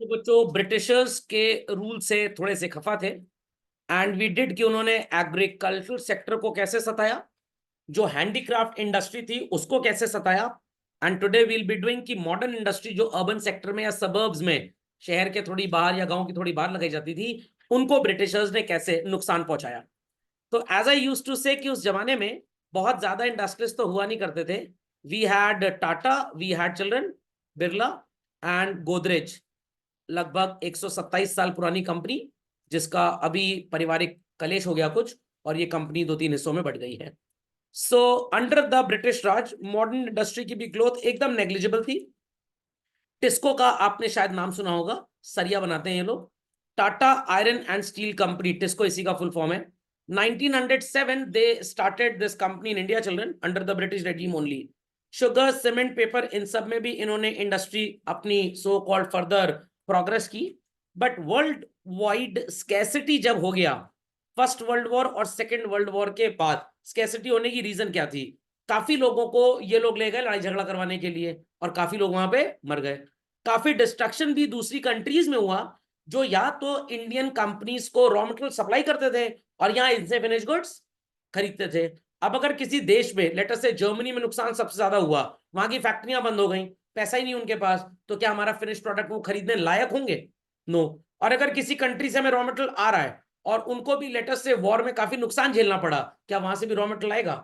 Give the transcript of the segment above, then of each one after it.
तो बच्चों ब्रिटिशर्स के रूल से थोड़े से खफा थे एंड वी डिड कि उन्होंने एग्रीकल्चर सेक्टर को कैसे सताया, जो हैंडीक्राफ्ट इंडस्ट्री थी उसको कैसे सताया। And today we'll be doing कि मॉडर्न इंडस्ट्री जो अर्बन सेक्टर में या सबर्ब्स में, शहर के थोड़ी बाहर या गांव की थोड़ी बाहर लगाई जाती थी, उनको ब्रिटिशर्स ने कैसे नुकसान पहुंचाया। तो एज आई यूज्ड टू से कि उस जमाने में बहुत ज्यादा इंडस्ट्रीज तो हुआ नहीं करते थे। We had Tata, we had children, Birla and Godrej, लगभग 127 साल पुरानी कंपनी, जिसका अभी पारिवारिक कलेश हो गया कुछ और ये कंपनी 2-3 हिस्सों में बढ़ गई है। So under the British Raj modern industry की भी ग्रोथ एकदम नेग्लिजिबल थी। टिस्को का आपने शायद नाम सुना होगा, सरिया बनाते हैं ये लोग। Tata iron and steel company, TISCO इसी का फुल फॉर्म है। 1907 they started this company in India children, under the British regime only. Sugar, cement, paper, इन सब में भी इन्होंने इंडस्ट्री अपनी सो कॉल्ड फर्दर प्रोग्रेस की। बट वर्ल्ड वाइड स्कैसिटी जब हो गया, फर्स्ट वर्ल्ड वॉर और सेकेंड वर्ल्ड वॉर के बाद, स्कैसिटी होने की रीजन क्या थी? काफी लोगों को ये लोग ले गए लड़ाई झगड़ा करवाने के लिए और काफी लोग वहां पे मर गए। काफी डिस्ट्रक्शन भी दूसरी कंट्रीज में हुआ, जो या तो इंडियन कंपनीज को रॉ मटेरियल सप्लाई करते थे और यहाँ इनसे फिनिश गुड्स खरीदते थे। अब अगर किसी देश में, लेटर से जर्मनी में नुकसान सबसे ज्यादा हुआ, वहां की फैक्ट्रियां बंद हो गई, पैसा ही नहीं उनके पास, तो क्या हमारा फिनिश प्रोडक्ट वो खरीदने लायक होंगे? नो। और अगर किसी कंट्री से हमें रॉ मटेरियल आ रहा है और उनको भी लेटर से वॉर में काफी नुकसान झेलना पड़ा, क्या वहां से भी रॉ मटेरियल आएगा?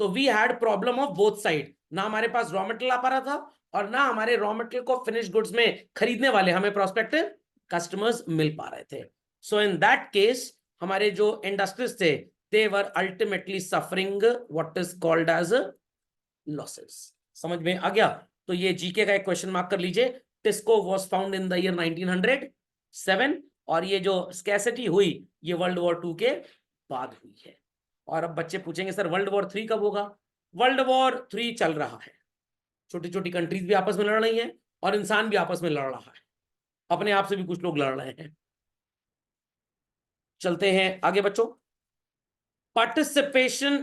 तो we had problem of both side, ना हमारे पास रॉ मटेरियल आ पा रहा था और ना हमारे रॉ मटेरियल को फिनिश गुड्स में खरीदने वाले हमें प्रोस्पेक्टिव कस्टमर्स मिल पा रहे थे। सो इन दैट केस हमारे जो इंडस्ट्रीज थे, they were ultimately suffering what is called as losses. समझ में आ गया? तो ये जीके का एक क्वेश्चन मार्क कर लीजिए। TISCO was found in the year 1907 और ये जो स्कैसिटी हुई ये वर्ल्ड वॉर 2 के बाद हुई है। और अब बच्चे पूछेंगे सर वर्ल्ड वॉर 3 कब होगा? वर्ल्ड वॉर 3 चल रहा है, छोटी छोटी कंट्रीज भी आपस में लड़ रही हैं और इंसान भी आपस में लड़ रहा है, अपने आप से भी कुछ लोग लड़ रहे हैं। चलते हैं आगे बच्चों। पार्टिसिपेशन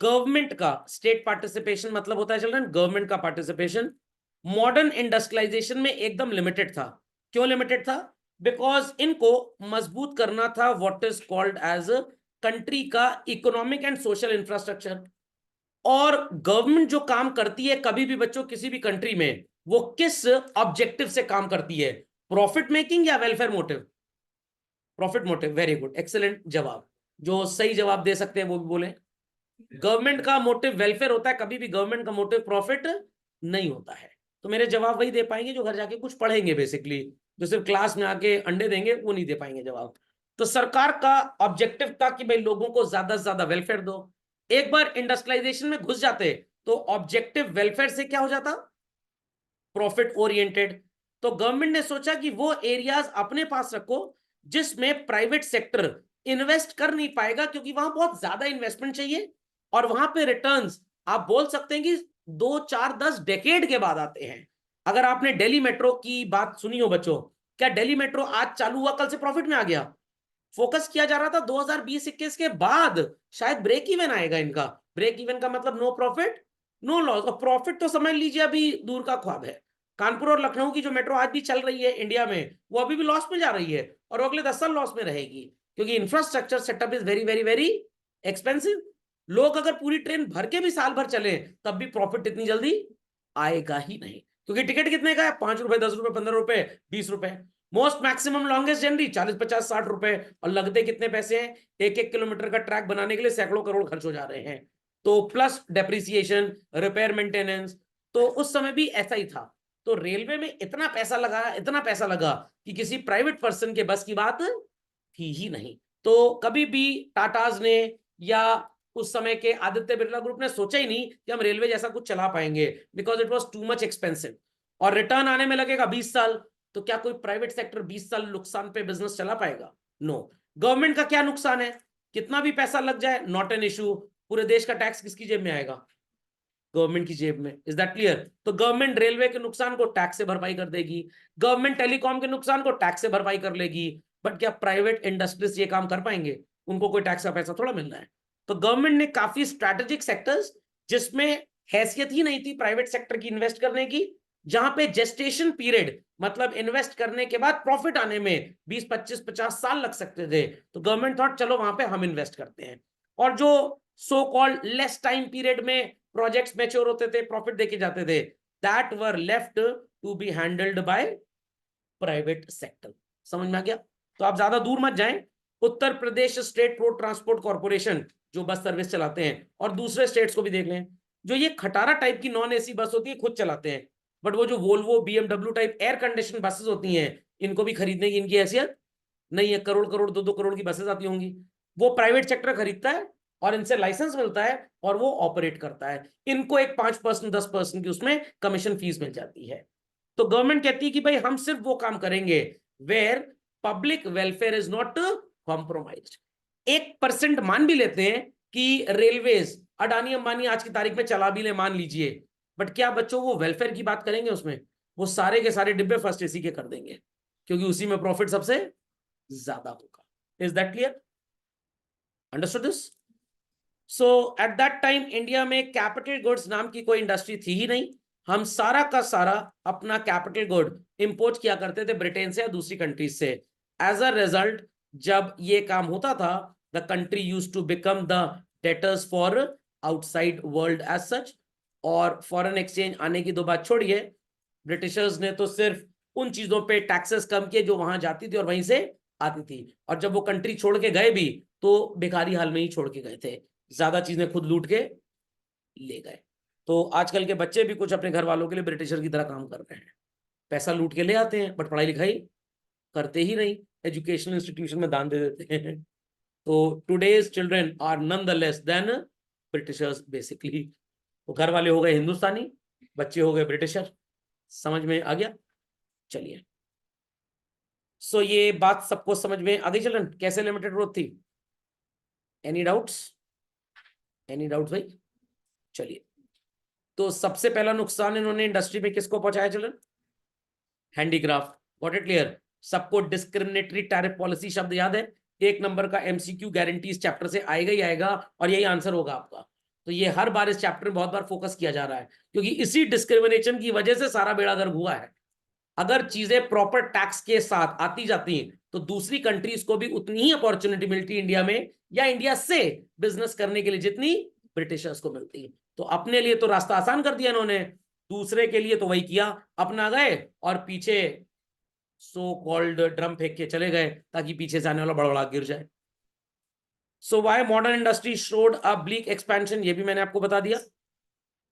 गवर्नमेंट का, स्टेट पार्टिसिपेशन मतलब होता है चिल्ड्रन गवर्नमेंट का पार्टिसिपेशन, मॉडर्न इंडस्ट्रियलाइजेशन में एकदम लिमिटेड था। क्यों लिमिटेड था? बिकॉज इनको मजबूत करना था what is called as country का इकोनॉमिक एंड सोशल इंफ्रास्ट्रक्चर। और गवर्नमेंट जो काम करती है कभी भी बच्चों किसी भी कंट्री में, वो किस ऑब्जेक्टिव से काम करती है? प्रॉफिट मेकिंग या welfare motive? Profit motive. Very good, excellent जवाब। जो सही जवाब दे सकते हैं वो भी बोले। गवर्नमेंट का मोटिव वेलफेयर होता है, कभी भी गवर्नमेंट का मोटिव प्रॉफिट नहीं होता है। तो मेरे जवाब वही दे पाएंगे जो घर जाके कुछ पढ़ेंगे, बेसिकली जो सिर्फ क्लास में आके अंडे देंगे वो नहीं दे पाएंगे जवाब। तो सरकार का ऑब्जेक्टिव था कि भाई लोगों को ज्यादा से ज्यादा वेलफेयर दो। एक बार इंडस्ट्रियलाइजेशन में घुस जाते तो ऑब्जेक्टिव वेलफेयर से क्या हो जाता? Profit oriented. तो गवर्नमेंट ने सोचा कि वो एरियाज अपने पास रखो जिसमें प्राइवेट सेक्टर इन्वेस्ट कर नहीं पाएगा, क्योंकि वहां बहुत ज्यादा इन्वेस्टमेंट चाहिए और वहां पे रिटर्न्स आप बोल सकते हैं कि 2, 4, 10 डेकेड के बाद आते हैं। अगर आपने दिल्ली मेट्रो की बात सुनी हो बच्चों, क्या दिल्ली मेट्रो आज चालू हुआ कल से प्रॉफिट में आ गया? फोकस किया जा रहा था 2020-21 के बाद शायद ब्रेक इवन आएगा इनका। ब्रेक इवन का मतलब नो प्रॉफिट नो लॉस, और प्रॉफिट तो समझ लीजिए अभी दूर का ख्वाब है। कानपुर और लखनऊ की जो मेट्रो आज भी चल रही है इंडिया में, वो अभी भी लॉस में जा रही है और वो अगले 10 साल लॉस में रहेगी, क्योंकि infrastructure setup is very very very expensive. लोग अगर पूरी ट्रेन भर के भी साल भर चले तब भी प्रॉफिट इतनी जल्दी आएगा ही नहीं, क्योंकि टिकट कितने का है? 5 रुपए, 10 रुपए, 15 रुपए, 20 रुपए। मोस्ट मैक्सिमम लॉन्गेस्ट जर्नी 40, 50, 60 रुपए, और लगते कितने पैसे हैं? 1-1 किलोमीटर का ट्रैक बनाने के लिए सैकड़ों करोड़ खर्च हो जा रहे हैं। तो प्लस डेप्रिसिएशन, रिपेयर, मेंटेनेंस। तो उस समय भी ऐसा ही था। तो रेलवे में इतना पैसा लगा, इतना पैसा लगा कि किसी प्राइवेट पर्सन के बस की बात थी ही नहीं। तो कभी भी टाटाज ने या उस समय के आदित्य बिरला ग्रुप ने सोचा ही नहीं कि हम रेलवे जैसा कुछ चला पाएंगे, because it was too much expensive और रिटर्न आने में लगेगा 20 साल। तो क्या कोई प्राइवेट सेक्टर 20 साल नुकसान पे बिजनेस चला पाएगा? नो। गवर्नमेंट का क्या नुकसान है? कितना भी पैसा लग जाए नॉट एन इशू, पूरे देश का टैक्स किसकी जेब में आएगा? गवर्नमेंट की जेब में। Is that clear? तो गवर्नमेंट रेलवे के नुकसान को टैक्स से भरपाई कर देगी, गवर्नमेंट टेलीकॉम के नुकसान को टैक्स से भरपाई कर लेगी। बट क्या प्राइवेट इंडस्ट्रीज ये काम कर पाएंगे? उनको कोई टैक्स का पैसा थोड़ा मिल रहा है। तो गवर्नमेंट ने काफी स्ट्रैटेजिक सेक्टर्स जिसमें हैसियत ही नहीं थी प्राइवेट सेक्टर की इन्वेस्ट करने की, जहां पे जेस्टेशन पीरियड मतलब इन्वेस्ट करने के बाद प्रॉफिट आने में 20, 25, 50 साल लग सकते थे, तो गवर्नमेंट थॉट चलो वहां पे हम इन्वेस्ट करते हैं। और जो so called less time period में प्रोजेक्ट्स मैच्योर होते थे, प्रॉफिट देके जाते थे, that were left to be handled by private sector. समझ में आ गया? तो आप ज्यादा दूर मत जाएं, Uttar Pradesh state road transport corporation जो बस सर्विस चलाते हैं, और दूसरे स्टेट्स को भी देख लें, जो ये खटारा टाइप की नॉन एसी बस होती है खुद चलाते हैं, बट वो जो Volvo BMW type air condition buses होती हैं, इनको भी खरीदने की इनकी हैसियत नहीं है। करोड़ करोड़ 2-2 करोड़ की बसेस आती होंगी, वो प्राइवेट सेक्टर खरीदता है और इनसे लाइसेंस मिलता है और वो ऑपरेट करता है। इनको एक 5%, 10% की उसमें कमीशन फीस मिल जाती है। तो गवर्नमेंट कहती है कि भाई हम सिर्फ वो काम करेंगे where public welfare is not compromised. 1% मान भी लेते हैं कि रेलवेज अडानी अंबानी आज की तारीख में चला भी ले, मान लीजिए, बट क्या बच्चों वो वेलफेयर की बात करेंगे उसमें? वो सारे के सारे डिब्बे फर्स्ट एसी के कर देंगे, क्योंकि उसी में प्रॉफिट सबसे ज्यादा होगा। Is that clear? Understood this? So at that time India में कैपिटल गुड्स नाम की कोई इंडस्ट्री थी ही नहीं। हम सारा का सारा अपना कैपिटल गुड इंपोर्ट किया करते थे ब्रिटेन से या दूसरी कंट्रीज से। एज अ रिजल्ट जब ये काम होता था, the country use to become the debtors for outside world as such. और फॉरेन एक्सचेंज आने की तो बात छोड़िए, ब्रिटिशर्स ने तो सिर्फ उन चीजों पे टैक्सेस कम किए जो वहां जाती थी और वहीं से आती थी, और जब वो कंट्री छोड़ के गए भी तो बेकारी हाल में ही छोड़ के गए थे, ज्यादा चीजें खुद लूट के ले गए। तो आजकल के बच्चे भी कुछ अपने घर वालों के लिए ब्रिटिशर की तरह काम कर रहे हैं, पैसा लूट के ले आते हैं बट पढ़ाई लिखाई करते ही नहीं, एजुकेशनल इंस्टीट्यूशन में दान दे देते हैं। तो today's children are none the less than Britishers basically. तो घर वाले हो गए हिंदुस्तानी, बच्चे हो गए ब्रिटिशर। समझ में आ गया? चलिए, सो ये बात सबको समझ में आ गई चिल्ड्रन, कैसे लिमिटेड ग्रोथ थी? Any doubts? एनी डाउट्स भाई? चलिए, तो सबसे पहला नुकसान इन्होंने इंडस्ट्री में किसको पहुंचाया children? Handicraft. Got it clear? सबको डिस्क्रिमिनेटरी टैरिफ पॉलिसी शब्द याद है? 1 नंबर का एमसीक्यू गारंटी इस चैप्टर से आएगा ही आएगा, और यही आंसर होगा आपका। तो ये हर बार इस चैप्टर में बहुत बार फोकस किया जा रहा है, क्योंकि इसी डिस्क्रिमिनेशन की वजह से सारा बेड़ा गर्क हुआ है। अगर चीजें प्रॉपर टैक्स के साथ आती जाती तो दूसरी कंट्रीज को भी उतनी ही अपॉर्चुनिटी मिलती इंडिया में या इंडिया से बिजनेस करने के लिए जितनी ब्रिटिशर्स को मिलती। तो अपने लिए तो रास्ता आसान कर दिया इन्होंने, दूसरे के लिए तो वही किया, अपना गए और पीछे सो कॉल्ड ड्रम फेंक के चले गए ताकि पीछे से आने वाला बड़बड़ा गिर जाए। So why modern industry showed a bleak expansion, ये भी मैंने आपको बता दिया।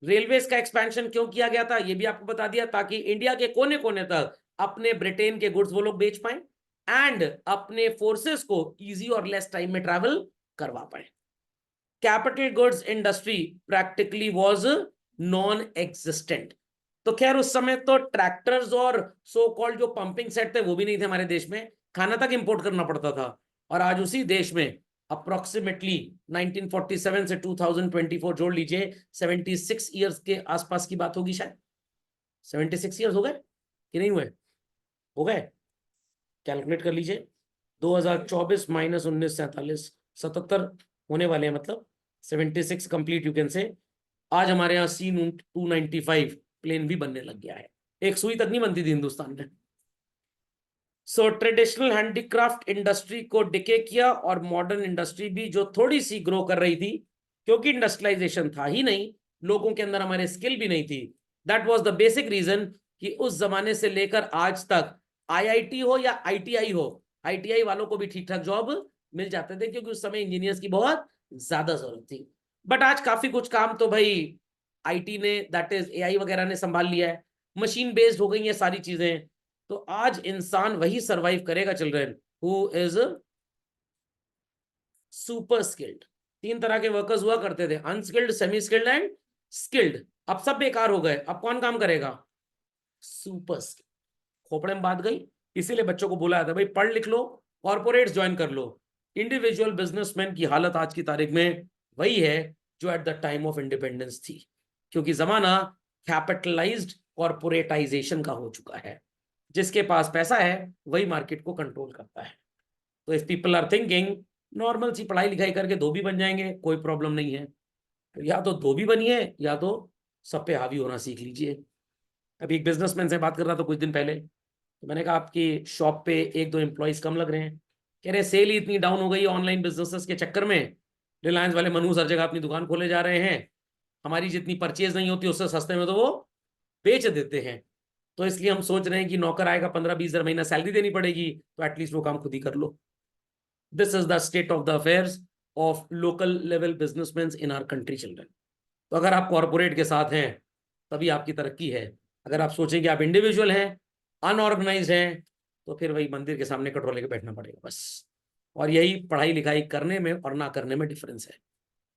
रेलवेज का एक्सपेंशन क्यों किया गया था ये भी आपको बता दिया, ताकि इंडिया के कोने कोने तक अपने ब्रिटेन के गुड्स वो लोग बेच पाए एंड अपने फोर्सेस को इजी और लेस टाइम में ट्रैवल करवा पाए। Capital goods industry practically was non existent. तो खैर उस समय तो ट्रैक्टर्स और सो कॉल्ड जो पंपिंग सेट थे वो भी नहीं थे हमारे देश में, खाना तक इंपोर्ट करना पड़ता था। और आज उसी देश में अप्रोक्सीमेटली 1947 से 2024 जोड़ लीजिए, 76 ईयर्स के आसपास की बात होगी शायद। 76 ईयर्स हो गए कि नहीं हुए? हो गए, कैलकुलेट कर लीजिए। 2024 माइनस 1947, 77 होने वाले हैं, मतलब 76 कंप्लीट यू कैन से। आज हमारे यहाँ C-295 प्लेन भी बनने लग गया है, एक सुई तक नहीं बनती थी हिंदुस्तान में। सो ट्रेडिशनल हैंडीक्राफ्ट इंडस्ट्री को डिके किया और मॉडर्न इंडस्ट्री भी जो थोड़ी सी ग्रो कर रही थी, क्योंकि इंडस्ट्रियलाइजेशन था ही नहीं, लोगों के अंदर हमारे स्किल भी नहीं थी। That was the basic reason कि उस जमाने से लेकर आज तक आईआईटी हो या आईटीआई हो, आईटीआई वालों को भी ठीक ठाक जॉब मिल जाते थे, क्योंकि उस समय इंजीनियर्स की बहुत ज्यादा जरूरत थी। बट आज काफी कुछ काम तो भाई आईटी ने, दैट इज एआई वगैरह ने संभाल लिया है, मशीन बेस्ड हो गई ये सारी चीजें। तो आज इंसान वही सरवाइव करेगा children who is super skilled. 3 तरह के वर्कर्स हुआ करते थे, unskilled, semi skilled and skilled. अब सब बेकार हो गए, अब कौन काम करेगा? Super skilled. खोपड़े में बात गई। इसीलिए बच्चों को बोला था भाई पढ़ लिख लो, कॉर्पोरेट्स ज्वाइन कर लो। इंडिविजुअल बिजनेसमैन की हालत आज की तारीख में वही है जो eight the time of independence थी, क्योंकि जमाना कैपिटलाइज्ड कॉर्पोरेटाइजेशन का हो चुका है। जिसके पास पैसा है वही मार्केट को कंट्रोल करता है। तो if people are thinking normal सी पढ़ाई लिखाई करके धोबी बन जाएंगे, कोई प्रॉब्लम नहीं है। तो या तो धोबी बनिए या तो सब पे हावी होना सीख लीजिए। अभी एक बिजनेसमैन से बात कर रहा था कुछ दिन पहले, तो मैंने कहा आपकी शॉप पे 1-2 एम्प्लॉइज कम लग रहे हैं। कह रहे सेल ही इतनी डाउन हो गई है ऑनलाइन बिजनेसेस के चक्कर में, रिलायंस वाले मनूस हर जगह अपनी दुकान खोले जा रहे हैं, हमारी जितनी परचेज नहीं होती उससे सस्ते में तो वो बेच देते हैं, तो इसलिए हम सोच रहे हैं कि नौकर आएगा 15-20 हज़ार महीना सैलरी देनी पड़ेगी, तो एटलीस्ट वो काम खुद ही कर लो। This is the state of the affairs of local level businessman in our country children. तो अगर आप कॉर्पोरेट के साथ हैं तभी आपकी तरक्की है, अगर आप सोचें कि आप इंडिविजुअल हैं, अनऑर्गेनाइज हैं, तो फिर वही मंदिर के सामने कटोरे लेके बैठना पड़ेगा बस। और यही पढ़ाई लिखाई करने में और ना करने में डिफरेंस है।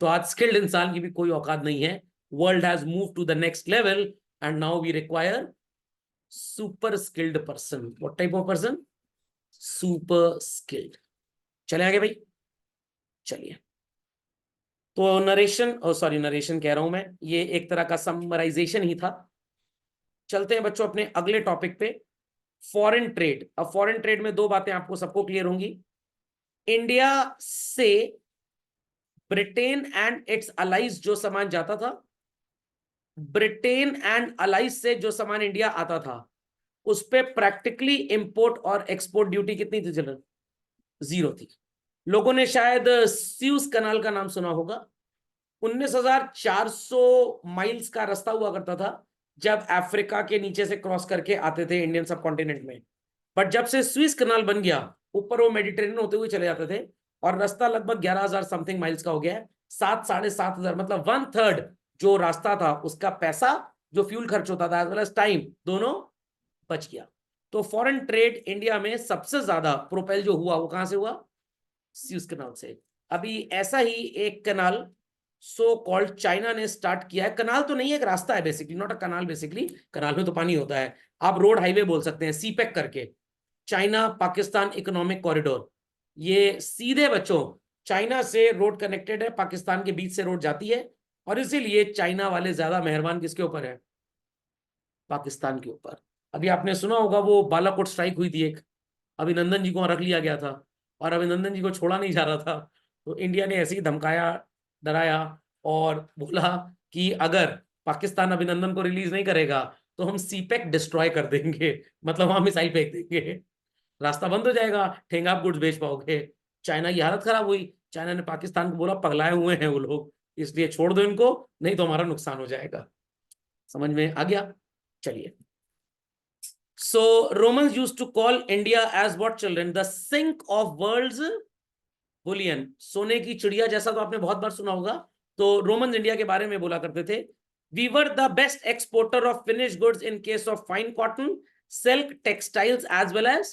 तो आज स्किल्ड इंसान की भी कोई औकात नहीं है। World has move to the next level and now we require super skilled person. What type of person? Super skilled. चले आगे भाई, चलिए। तो नरेशन, सॉरी नरेशन कह रहा हूं मैं, ये एक तरह का समराइजेशन ही था। चलते हैं बच्चों अपने अगले टॉपिक पे, फॉरेन ट्रेड। अब फॉरेन ट्रेड में दो बातें आपको सबको क्लियर होंगी। इंडिया से ब्रिटेन एंड इट्स अलाइज जो सामान जाता था, ब्रिटेन एंड अलाइज से जो सामान इंडिया आता था, उस पे प्रैक्टिकली इंपोर्ट और एक्सपोर्ट ड्यूटी कितनी थी चिल्ड्रन? 0 थी। लोगों ने शायद स्यूज कनाल का नाम सुना होगा। 19,400 माइल्स का रास्ता हुआ करता था जब अफ्रीका के नीचे से क्रॉस करके आते थे इंडियन सब कॉन्टिनेंट में। बट जब से स्विस कनाल बन गया, ऊपर वो मेडिटेरियन होते हुए चले जाते थे, और रास्ता लगभग 11,000 समथिंग माइल्स का हो गया है। 7-7.5 हजार, मतलब 1/3 जो रास्ता था उसका पैसा, जो फ्यूल खर्च होता था एज वेल एज टाइम, दोनों बच गया। तो फॉरेन ट्रेड इंडिया में सबसे ज्यादा प्रोपेल जो हुआ वो कहां से हुआ? स्यूज कनाल से। अभी ऐसा ही एक कनाल सो कॉल्ड चाइना ने स्टार्ट किया है। कनाल तो नहीं है, एक रास्ता है basically, not a canal basically, canal में तो पानी होता है, आप रोड हाईवे बोल सकते हैं, सीपेक करके, चाइना पाकिस्तान इकोनॉमिक कॉरिडोर। ये सीधे बच्चों चाइना से रोड कनेक्टेड है, पाकिस्तान के बीच से रोड जाती है, और इसीलिए चाइना वाले ज्यादा मेहरबान किसके ऊपर है? पाकिस्तान के ऊपर। अभी आपने सुना होगा वो बालाकोट स्ट्राइक हुई थी एक, अभिनंदन जी को रख लिया गया था, और अभिनंदन जी को छोड़ा नहीं जा रहा था, तो इंडिया ने ऐसे ही धमकाया, डराया, और बोला कि अगर पाकिस्तान अभिनंदन को रिलीज नहीं करेगा तो हम सीपेक डिस्ट्रॉय कर देंगे, मतलब वहां मिसाइल फेंक देंगे, रास्ता बंद हो जाएगा, ठेंगा आप गुड्स बेच पाओगे। चाइना की हालत खराब हुई, चाइना ने पाकिस्तान को बोला पगलाए हुए हैं वो लोग, इसलिए छोड़ दो इनको, नहीं तो हमारा नुकसान हो जाएगा। समझ में आ गया? चलिए। So Romans used to call India as what children? The sink of world's bullion. सोने की चिड़िया जैसा तो आपने बहुत बार सुना होगा। तो रोमन इंडिया के बारे में बोला करते थे, we were the best exporter of finished goods in case of fine cotton, silk, textiles as well as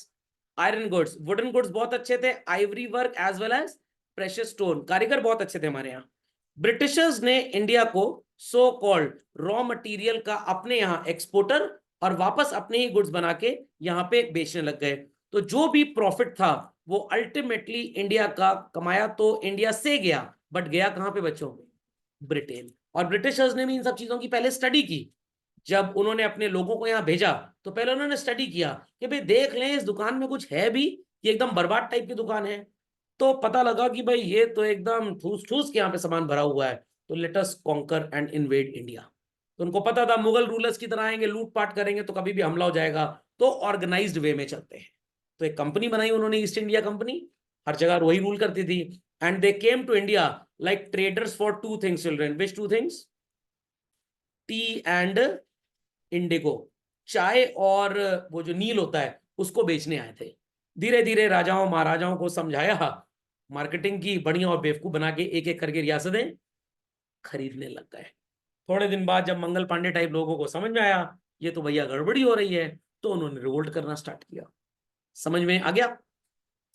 iron goods. wooden goods बहुत अच्छे थे, ivory work as well as precious stone, कारीगर बहुत अच्छे थे हमारे यहाँ। ब्रिटिशर्स ने इंडिया को सो कॉल्ड रॉ मटेरियल का अपने यहाँ एक्सपोर्टर और वापस अपने ही गुड्स बना के यहाँ पे बेचने लग गए। तो जो भी प्रॉफिट था वो अल्टीमेटली इंडिया का कमाया, तो इंडिया से गया, बट गया कहाँ पे बच्चों? ब्रिटेन। और ब्रिटिशर्स ने भी इन सब चीजों की पहले स्टडी की। जब उन्होंने अपने लोगों को यहाँ भेजा तो पहले उन्होंने स्टडी किया कि भाई देख लें इस दुकान में कुछ है भी, ये एकदम बर्बाद टाइप की दुकान है। तो पता लगा कि भाई ये तो एकदम ठूस ठूस के यहाँ पे सामान भरा हुआ है, तो let us conquer and invade India. तो उनको पता था मुगल रूलर्स की तरह आएंगे, लूटपाट करेंगे तो कभी भी हमला हो जाएगा, तो ऑर्गेनाइज्ड वे में चलते हैं। तो एक कंपनी बनाई उन्होंने, ईस्ट इंडिया कंपनी, हर जगह वही रूल करती थी। And they came to India like traders for 2 things children. Which 2 things? Tea and indigo, चाय और वो जो नील होता है उसको बेचने आए थे। धीरे धीरे राजाओं महाराजाओं को समझाया, मार्केटिंग की, बढ़िया और बेवकूफ बना के एक एक करके रियासतें खरीदने लग गए। थोड़े दिन बाद जब मंगल पांडे टाइप लोगों को समझ में आया ये तो भैया गड़बड़ी हो रही है, तो उन्होंने रिवोल्ट करना स्टार्ट किया। समझ में आ गया?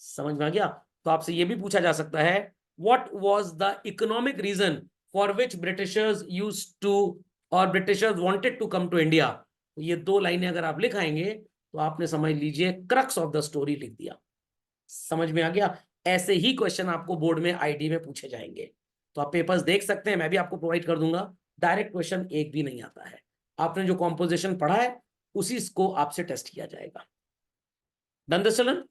समझ में आ गया? तो आपसे ये भी पूछा जा सकता है, what was the economic reason for which Britishers used to और Britishers wanted to come to India? तो ये 2 लाइनें अगर आप लिख आएंगे तो आपने समझ लीजिए क्रक्स ऑफ द स्टोरी लिख दिया। समझ में आ गया? ऐसे ही क्वेश्चन आपको बोर्ड में आईडी में पूछे जाएंगे, तो आप पेपर्स देख सकते हैं, मैं भी आपको प्रोवाइड कर दूंगा। डायरेक्ट क्वेश्चन एक भी नहीं आता है, आपने जो कॉम्पोजिशन पढ़ा है उसी को आपसे टेस्ट किया जाएगा। Done this children?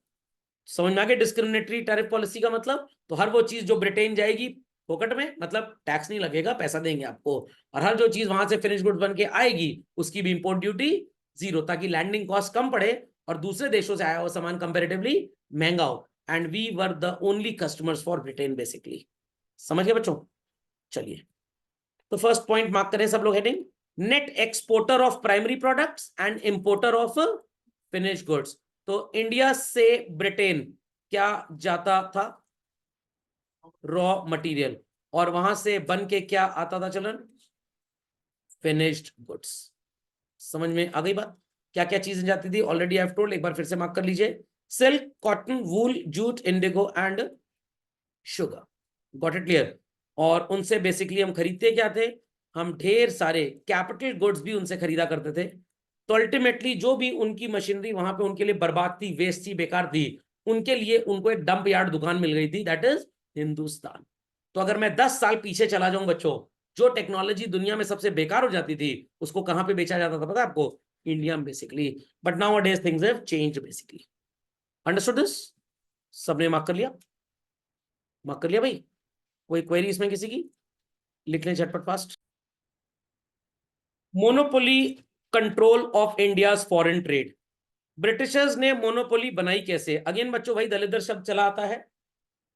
समझ में आ गया डिस्क्रिमिनेटरी टैरिफ पॉलिसी का मतलब? तो हर वो चीज जो ब्रिटेन जाएगी फोकट में, मतलब टैक्स नहीं लगेगा, पैसा देंगे आपको, और हर जो चीज वहां से फिनिश गुड्स बन के आएगी उसकी भी इंपोर्ट ड्यूटी जीरो, ताकि लैंडिंग कॉस्ट कम पड़े और दूसरे देशों से आया हुआ सामान कंपेरेटिवली महंगा हो। And we were the only customers for Britain basically. समझ गए बच्चों? चलिए, तो फर्स्ट पॉइंट मार्क करें सब लोग, heading net exporter of primary products and importer of finish goods. तो इंडिया से ब्रिटेन क्या जाता था? Raw material. और वहां से बन के क्या आता था चिल्ड्रन? Finished goods. समझ में आ गई बात? क्या क्या चीजें जाती थी? ऑलरेडी आई हैव टोल्ड, एक बार फिर से मार्क कर लीजिए। Silk, cotton, wool, jute, Indigo and sugar. Got it clear? और उनसे बेसिकली हम खरीदते क्या थे? हम ढेर सारे कैपिटल गुड्स भी उनसे खरीदा करते थे। तो अल्टीमेटली जो भी उनकी मशीनरी वहां पे उनके लिए बर्बाद थी, वेस्ट थी, बेकार थी, उनके लिए उनको एक डंप यार्ड दुकान मिल गई थी, दैट इज हिंदुस्तान। तो अगर मैं 10 साल पीछे चला जाऊं बच्चों, जो टेक्नोलॉजी दुनिया में सबसे बेकार हो जाती थी उसको कहां पे बेचा जाता था पता है आपको? इंडिया में basically. But now days things have changed basically. Understood this? सबने मार्क कर लिया? मार्क कर लिया भाई? कोई क्वेरी इसमें किसी की? लिख लें झटपट fast. Monopoly control of India's foreign trade. Britishers ने मोनोपोली बनाई कैसे? अगेन बच्चों वही दलिदर शब्द चला आता है।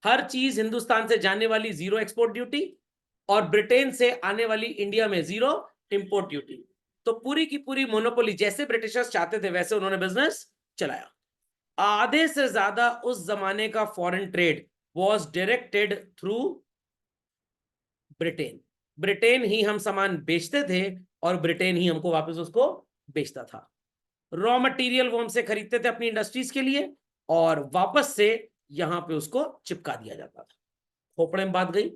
हर चीज हिंदुस्तान से जाने वाली जीरो एक्सपोर्ट ड्यूटी, और ब्रिटेन से आने वाली इंडिया में जीरो इंपोर्ट ड्यूटी। तो पूरी की पूरी मोनोपोली जैसे ब्रिटिशर्स चाहते थे वैसे उन्होंने बिजनेस चलाया। आधे से ज्यादा उस जमाने का foreign trade was directed through Britain. Britain ही हम सामान बेचते थे और ब्रिटेन ही हमको वापस उसको बेचता था। रॉ मटेरियल वो हमसे खरीदते थे अपनी इंडस्ट्रीज के लिए, और वापस से यहां पे उसको चिपका दिया जाता था। खोपड़े में बात गई।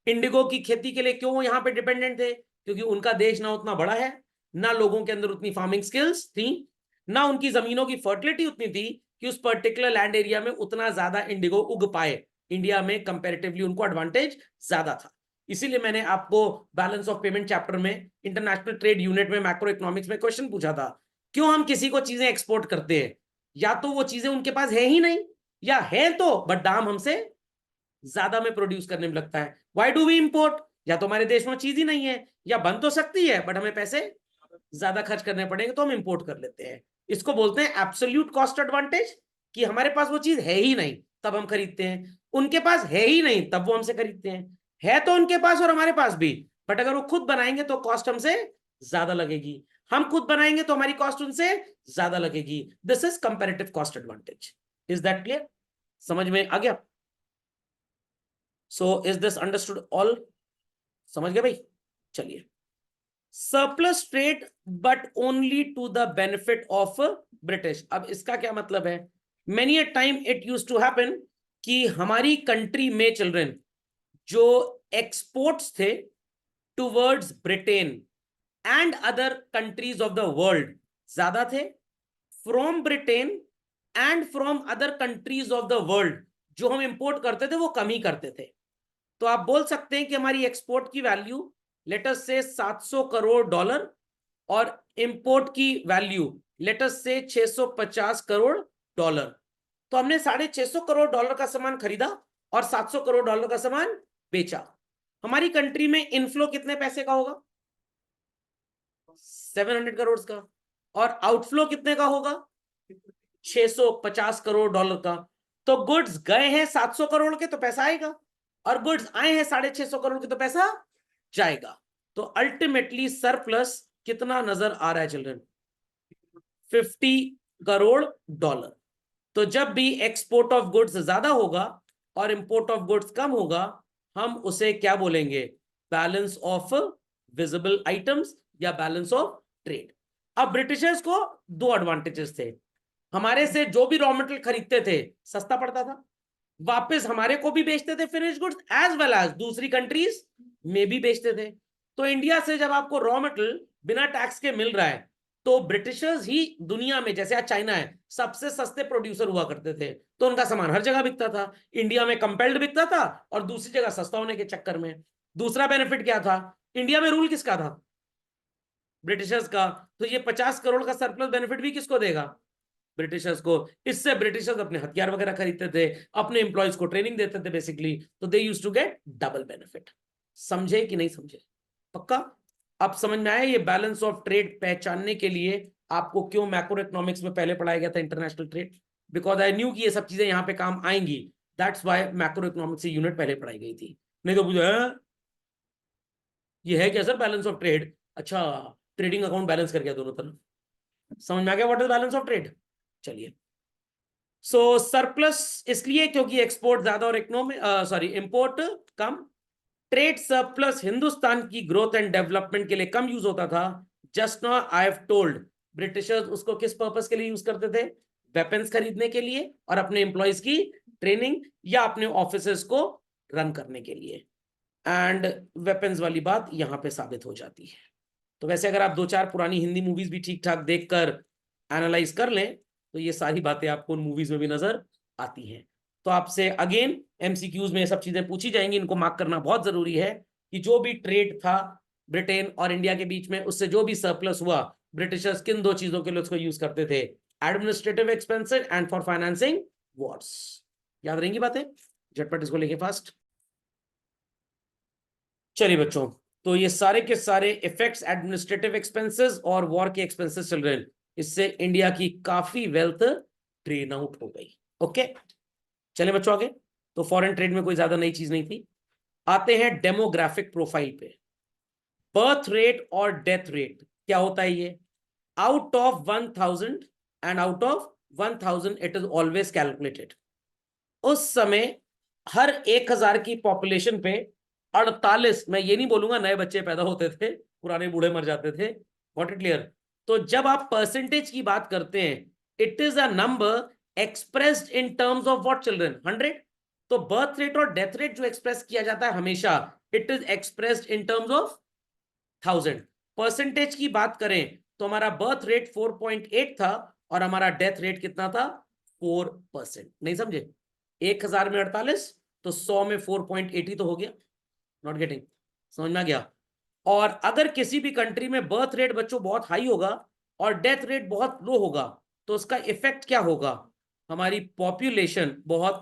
इंडिगो की खेती के लिए क्यों यहां पे डिपेंडेंट थे? क्योंकि उनका देश ना उतना बड़ा है, ना लोगों के अंदर उतनी फार्मिंग स्किल्स थी, ना उनकी जमीनों की फर्टिलिटी उतनी थी कि उस पर्टिकुलर लैंड एरिया में उतना ज्यादा इंडिगो उग पाए। इंडिया में कंपैरेटिवली उनको एडवांटेज ज्यादा था। इसीलिए मैंने आपको बैलेंस ऑफ पेमेंट चैप्टर में इंटरनेशनल ट्रेड यूनिट में मैक्रो इकोनॉमिक्स में क्वेश्चन पूछा था, क्यों हम किसी को चीजें एक्सपोर्ट करते हैं? या तो वो चीजें उनके पास है ही नहीं, या है तो बट दाम हमसे ज्यादा में प्रोड्यूस करने में लगता है। Why do we import? या तो हमारे देश में चीज ही नहीं है, या बन तो सकती है बट हमें पैसे ज्यादा खर्च करने पड़ेंगे, तो हम इंपोर्ट कर लेते हैं। इसको बोलते हैं एब्सोल्यूट कॉस्ट एडवांटेज, कि हमारे पास वो चीज है ही नहीं तब हम खरीदते हैं, उनके पास है ही नहीं तब वो हमसे खरीदते हैं। है तो उनके पास और हमारे पास भी, बट अगर वो खुद बनाएंगे तो कॉस्ट हमसे ज्यादा लगेगी, हम खुद बनाएंगे तो हमारी कॉस्ट उनसे ज्यादा लगेगी। This is comparative cost advantage. Is that clear? समझ में आ गया? So is this understood all? समझ गए भाई? चलिए, surplus trade but only to the benefit of British. अब इसका क्या मतलब है? Many a time it use to happen कि हमारी कंट्री में चिल्ड्रन जो एक्सपोर्ट्स थे towards Britain and other countries of the world ज्यादा थे, from Britain and from other countries of the world जो हम इंपोर्ट करते थे वो कम ही करते थे। तो आप बोल सकते हैं कि हमारी एक्सपोर्ट की value let's say 700 crore dollar, और इंपोर्ट की value let's say 650 crore dollar. तो हमने 650 करोड़ डॉलर का सामान खरीदा और 700 करोड़ डॉलर का सामान बेचा। हमारी कंट्री में इनफ्लो कितने पैसे का होगा? 700 करोड़ का। और आउटफ्लो कितने का होगा? 650 करोड़ डॉलर का। तो गुड्स गए हैं 700 करोड़ के तो पैसा आएगा, और गुड्स आए हैं 650 करोड़ के तो पैसा जाएगा। तो अल्टीमेटली सरप्लस कितना नजर आ रहा है चिल्ड्रन? 50 करोड़ डॉलर। तो जब भी एक्सपोर्ट ऑफ गुड्स ज्यादा होगा और इंपोर्ट ऑफ गुड्स कम होगा, हम उसे क्या बोलेंगे? बैलेंस ऑफ विजिबल आइटम्स या बैलेंस ऑफ ट्रेड। अब ब्रिटिशर्स को दो एडवांटेजेस थे। हमारे से जो भी रॉ मटेरियल खरीदते थे सस्ता पड़ता था, वापस हमारे को भी बेचते थे finish goods, as well as दूसरी कंट्रीज में भी बेचते थे। तो इंडिया से जब आपको रॉ मटेरियल बिना टैक्स के मिल रहा है, तो ब्रिटिशर्स ही दुनिया में, जैसे आज चाइना है, सबसे सस्ते प्रोड्यूसर हुआ करते थे, तो उनका सामान हर जगह बिकता था। इंडिया में कंपेल्ड बिकता था और दूसरी जगह सस्ता होने के चक्कर में। दूसरा बेनिफिट क्या था? इंडिया में रूल किसका था? ब्रिटिशर्स का। तो ये 50 करोड़ का सरप्लस बेनिफिट भी किसको देगा? ब्रिटिशर्स को। इससे ब्रिटिशर्स अपने हथियार वगैरह खरीदते थे, अपने एम्प्लॉयज को ट्रेनिंग देते थे बेसिकली, तो they used to get double benefit. समझे कि नहीं समझे? पक्का? अब समझ में आया? ये बैलेंस ऑफ ट्रेड पहचानने के लिए आपको क्यों मैक्रो इकोनॉमिक्स में पहले पढ़ाया गया था international trade? Because I knew कि ये सब चीजें यहाँ पे काम आएंगी, दैट्स वाई मैक्रो इकोनॉमिक्स की यूनिट पहले पढ़ाई गई थी। नहीं तो पूछे ये है क्या सर बैलेंस ऑफ ट्रेड? अच्छा, ट्रेडिंग अकाउंट बैलेंस कर गया दोनों तरफ, समझ में आ गया what is balance of trade? चलिए, सो सरप्लस इसलिए क्योंकि एक्सपोर्ट ज्यादा और इकोनॉमी सॉरी इंपोर्ट कम। ट्रेड सरप्लस हिंदुस्तान की ग्रोथ एंड डेवलपमेंट के लिए कम यूज होता था। Just now I have told, Britishers उसको किस पर्पस के लिए यूज करते थे? वेपन्स खरीदने के लिए और अपने एम्प्लॉयज की ट्रेनिंग या अपने ऑफिसेस को रन करने के लिए। एंड वेपन्स वाली बात यहां पे साबित हो जाती है। तो वैसे अगर आप दो चार पुरानी हिंदी मूवीज भी ठीक ठाक देखकर एनालाइज कर लें तो ये सारी बातें आपको उन मूवीज में भी नजर आती हैं। तो आपसे अगेन एमसीक्यूज में ये सब चीजें पूछी जाएंगी, इनको मार्क करना बहुत जरूरी है कि जो भी ट्रेड था ब्रिटेन और इंडिया के बीच में, उससे जो भी सरप्लस हुआ, ब्रिटिशर्स किन दो चीजों के लिए उसको यूज करते थे? Administrative expenses and for financing Wars. याद रहेंगी बातें? झटपट इसको लेके फास्ट। चलिए बच्चों, तो ये सारे के सारे इफेक्ट्स एडमिनिस्ट्रेटिव एक्सपेंसेस और वॉर के एक्सपेंसेस चल रहे हैं, इससे इंडिया की काफी वेल्थ ड्रेन आउट हो गई। ओके, चले बच्चों आगे। तो फॉरेन ट्रेड में कोई ज्यादा नई चीज नहीं थी। आते हैं डेमोग्राफिक प्रोफाइल पे। बर्थ रेट और डेथ रेट क्या होता है? ये out of 1000 and out of 1000 it is always calculated. उस समय हर 1000 की पॉपुलेशन पे 48, मैं ये नहीं बोलूंगा नए बच्चे पैदा होते थे, पुराने बूढ़े मर जाते थे। Got it clear? तो जब आप परसेंटेज की बात करते हैं, it is a number expressed in terms of what children? 100। तो बर्थ रेट और डेथ रेट जो एक्सप्रेस किया जाता है हमेशा, it is expressed in terms of 1000। Percentage की बात करें तो हमारा बर्थ रेट 4.8 था और हमारा डेथ रेट कितना था? 4%। नहीं समझे? 1000 में 48 तो 100 में 4.80 तो हो गया। Not getting? समझ में आ गया? और अगर किसी भी कंट्री में बर्थ रेट बच्चों बहुत हाई होगा और डेथ रेट बहुत लो होगा, तो उसका इफेक्ट क्या होगा? हमारी पॉपुलेशन बहुत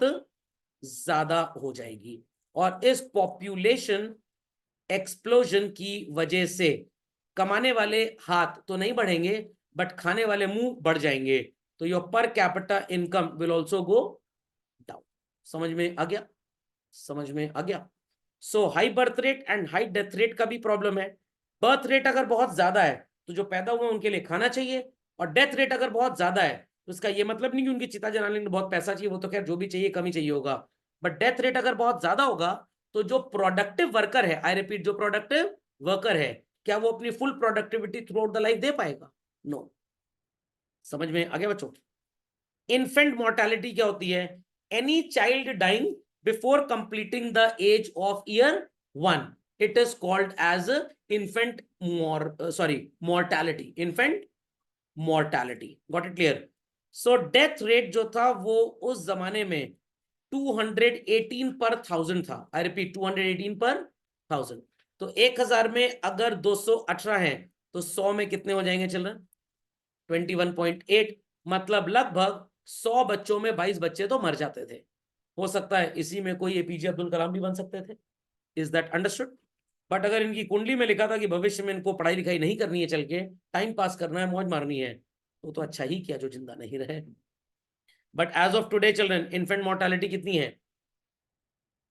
ज्यादा हो जाएगी और इस पॉपुलेशन एक्सप्लोजन की वजह से कमाने वाले हाथ तो नहीं बढ़ेंगे, बट खाने वाले मुंह बढ़ जाएंगे। तो your per capita income will also go down. समझ में आ गया? समझ में आ गया? So high birth rate and high death rate का भी प्रॉब्लम है। बर्थ रेट अगर बहुत ज्यादा है तो जो पैदा हुए उनके लिए खाना चाहिए, और डेथ रेट अगर बहुत ज्यादा है तो इसका ये मतलब नहीं कि उनकी चिता जलाने में बहुत पैसा चाहिए, वो तो खैर जो भी चाहिए कम ही चाहिए होगा। बट डेथ रेट अगर बहुत ज्यादा होगा तो जो प्रोडक्टिव वर्कर है, आई रिपीट, जो प्रोडक्टिव वर्कर है, क्या वो अपनी full productivity throughout the life दे पाएगा? नो। समझ में आ गया बच्चों? इन्फेंट मोर्टेलिटी क्या होती है? Any child dying before completing the age of year 1, it is called as infant mortality. Infant mortality. Got it clear? So death rate जो था वो उस जमाने में 218 पर 1000 था। आई रिपीट, 218 पर 1000। तो 1000 में अगर 218 है तो 100 में कितने हो जाएंगे चिल्ड्रन? 21.8। मतलब लगभग 100 बच्चों में 22 बच्चे तो मर जाते थे। हो सकता है इसी में कोई एपीजे अब्दुल कलाम भी बन सकते थे। Is that understood? बट अगर इनकी कुंडली में लिखा था कि भविष्य में इनको पढ़ाई लिखाई नहीं करनी है, चल के टाइम पास करना है, मौज मारनी है, तो अच्छा ही किया जो जिंदा नहीं रहे। But as of today children, infant mortality कितनी है?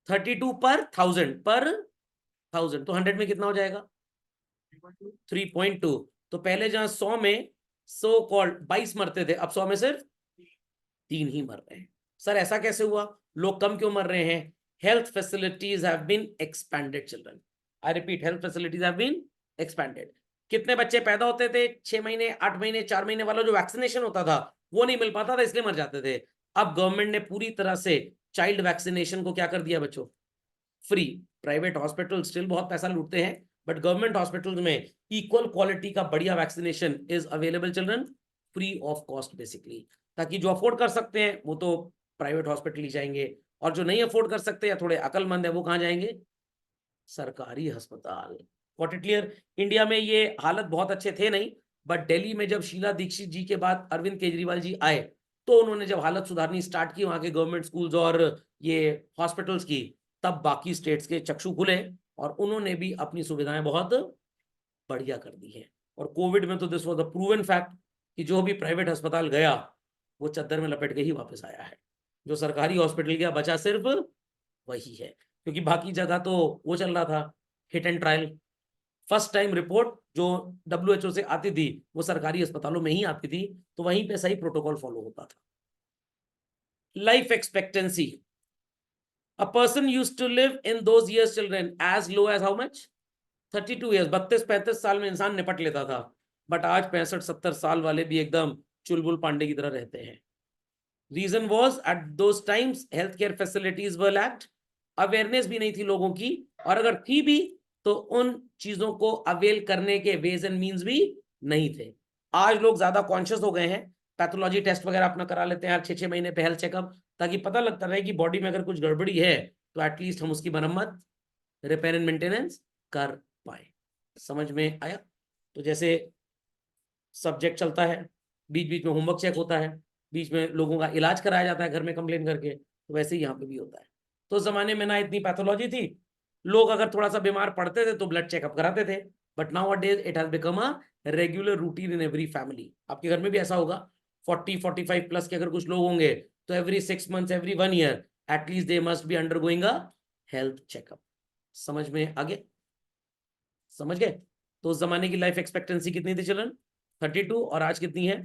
32 पर 1000। तो 100 में कितना हो जाएगा? 3.2। तो पहले जहां 100 में सो कॉल्ड 22 मरते थे, अब 100 में सिर्फ 3 ही मर रहे हैं। सर ऐसा कैसे हुआ? लोग कम क्यों मर रहे हैं? Health facilities have been expanded children. I repeat, health facilities have been expanded. कितने बच्चे पैदा होते थे? 6 महीने, 8 महीने, 4 महीने वाला जो वैक्सीनेशन होता था वो नहीं मिल पाता था, इसलिए मर जाते थे। अब गवर्नमेंट ने पूरी तरह से चाइल्ड वैक्सीनेशन को क्या कर दिया बच्चों? फ्री। प्राइवेट हॉस्पिटल स्टिल बहुत पैसा लूटते हैं, बट गवर्नमेंट हॉस्पिटल में इक्वल क्वालिटी का बढ़िया vaccination is available children, free of cost basically, ताकि जो अफोर्ड कर सकते हैं वो तो प्राइवेट हॉस्पिटल ही जाएंगे, और जो नहीं अफोर्ड कर सकते या थोड़े अकलमंद है वो कहाँ जाएंगे? सरकारी अस्पताल। What it clear? इंडिया में ये हालत बहुत अच्छे थे नहीं, बट दिल्ली में जब शीला दीक्षित जी के बाद अरविंद केजरीवाल जी आए तो उन्होंने जब हालत सुधारनी स्टार्ट की वहां के गवर्नमेंट स्कूल्स और ये हॉस्पिटल्स की, तब बाकी स्टेट्स के चक्षु खुले और उन्होंने भी अपनी सुविधाएं बहुत बढ़िया कर दी है। और कोविड में तो this was the proven fact कि जो भी प्राइवेट अस्पताल गया वो चद्दर में लपेट के ही वापस आया है, जो सरकारी हॉस्पिटल गया बचा सिर्फ वही है, क्योंकि बाकी जगह तो वो चल रहा था hit and trial. First time report जो WHO से आती थी वो सरकारी अस्पतालों में ही आती थी, तो वहीं पे सही प्रोटोकॉल फॉलो होता था। Life expectancy, a person used to live in those years children as low as how much? 32 years, 32-35 साल में इंसान निपट लेता था, बट आज 65-70 साल वाले भी एकदम चुलबुल पांडे की तरह रहते हैं। Reason was at those times health care facilities were lacked, awareness भी नहीं थी लोगों की, और अगर थी भी तो उन चीजों को अवेल करने के वेज एंड मीन्स भी नहीं थे। आज लोग ज्यादा कॉन्शियस हो गए हैं, पैथोलॉजी टेस्ट वगैरह अपना करा लेते हैं हर 6-6 महीने पे, हेल्थ चेकअप, ताकि पता लगता रहे कि बॉडी में अगर कुछ गड़बड़ी है तो एटलीस्ट हम उसकी मरम्मत, रिपेयर एंड मेंटेनेंस कर पाए। समझ में आया? तो जैसे सब्जेक्ट चलता है, बीच बीच में होमवर्क चेक होता है, बीच में लोगों का इलाज कराया जाता है घर में कंप्लेन करके, तो वैसे ही यहाँ पे भी होता है। तो उस जमाने में ना इतनी पैथोलॉजी थी, लोग अगर थोड़ा सा बीमार पड़ते थे तो ब्लड चेकअप कराते थे, but now days it has become a regular routine in every family. आपके घर में भी ऐसा होगा, 40-45 प्लस के अगर कुछ लोग होंगे तो every 6 months, every 1 year at least they must be undergoing a health checkup. समझ में आगे? समझ गए? तो उस जमाने की लाइफ एक्सपेक्टेंसी कितनी थी चिल्ड्रन? 32, और आज कितनी है?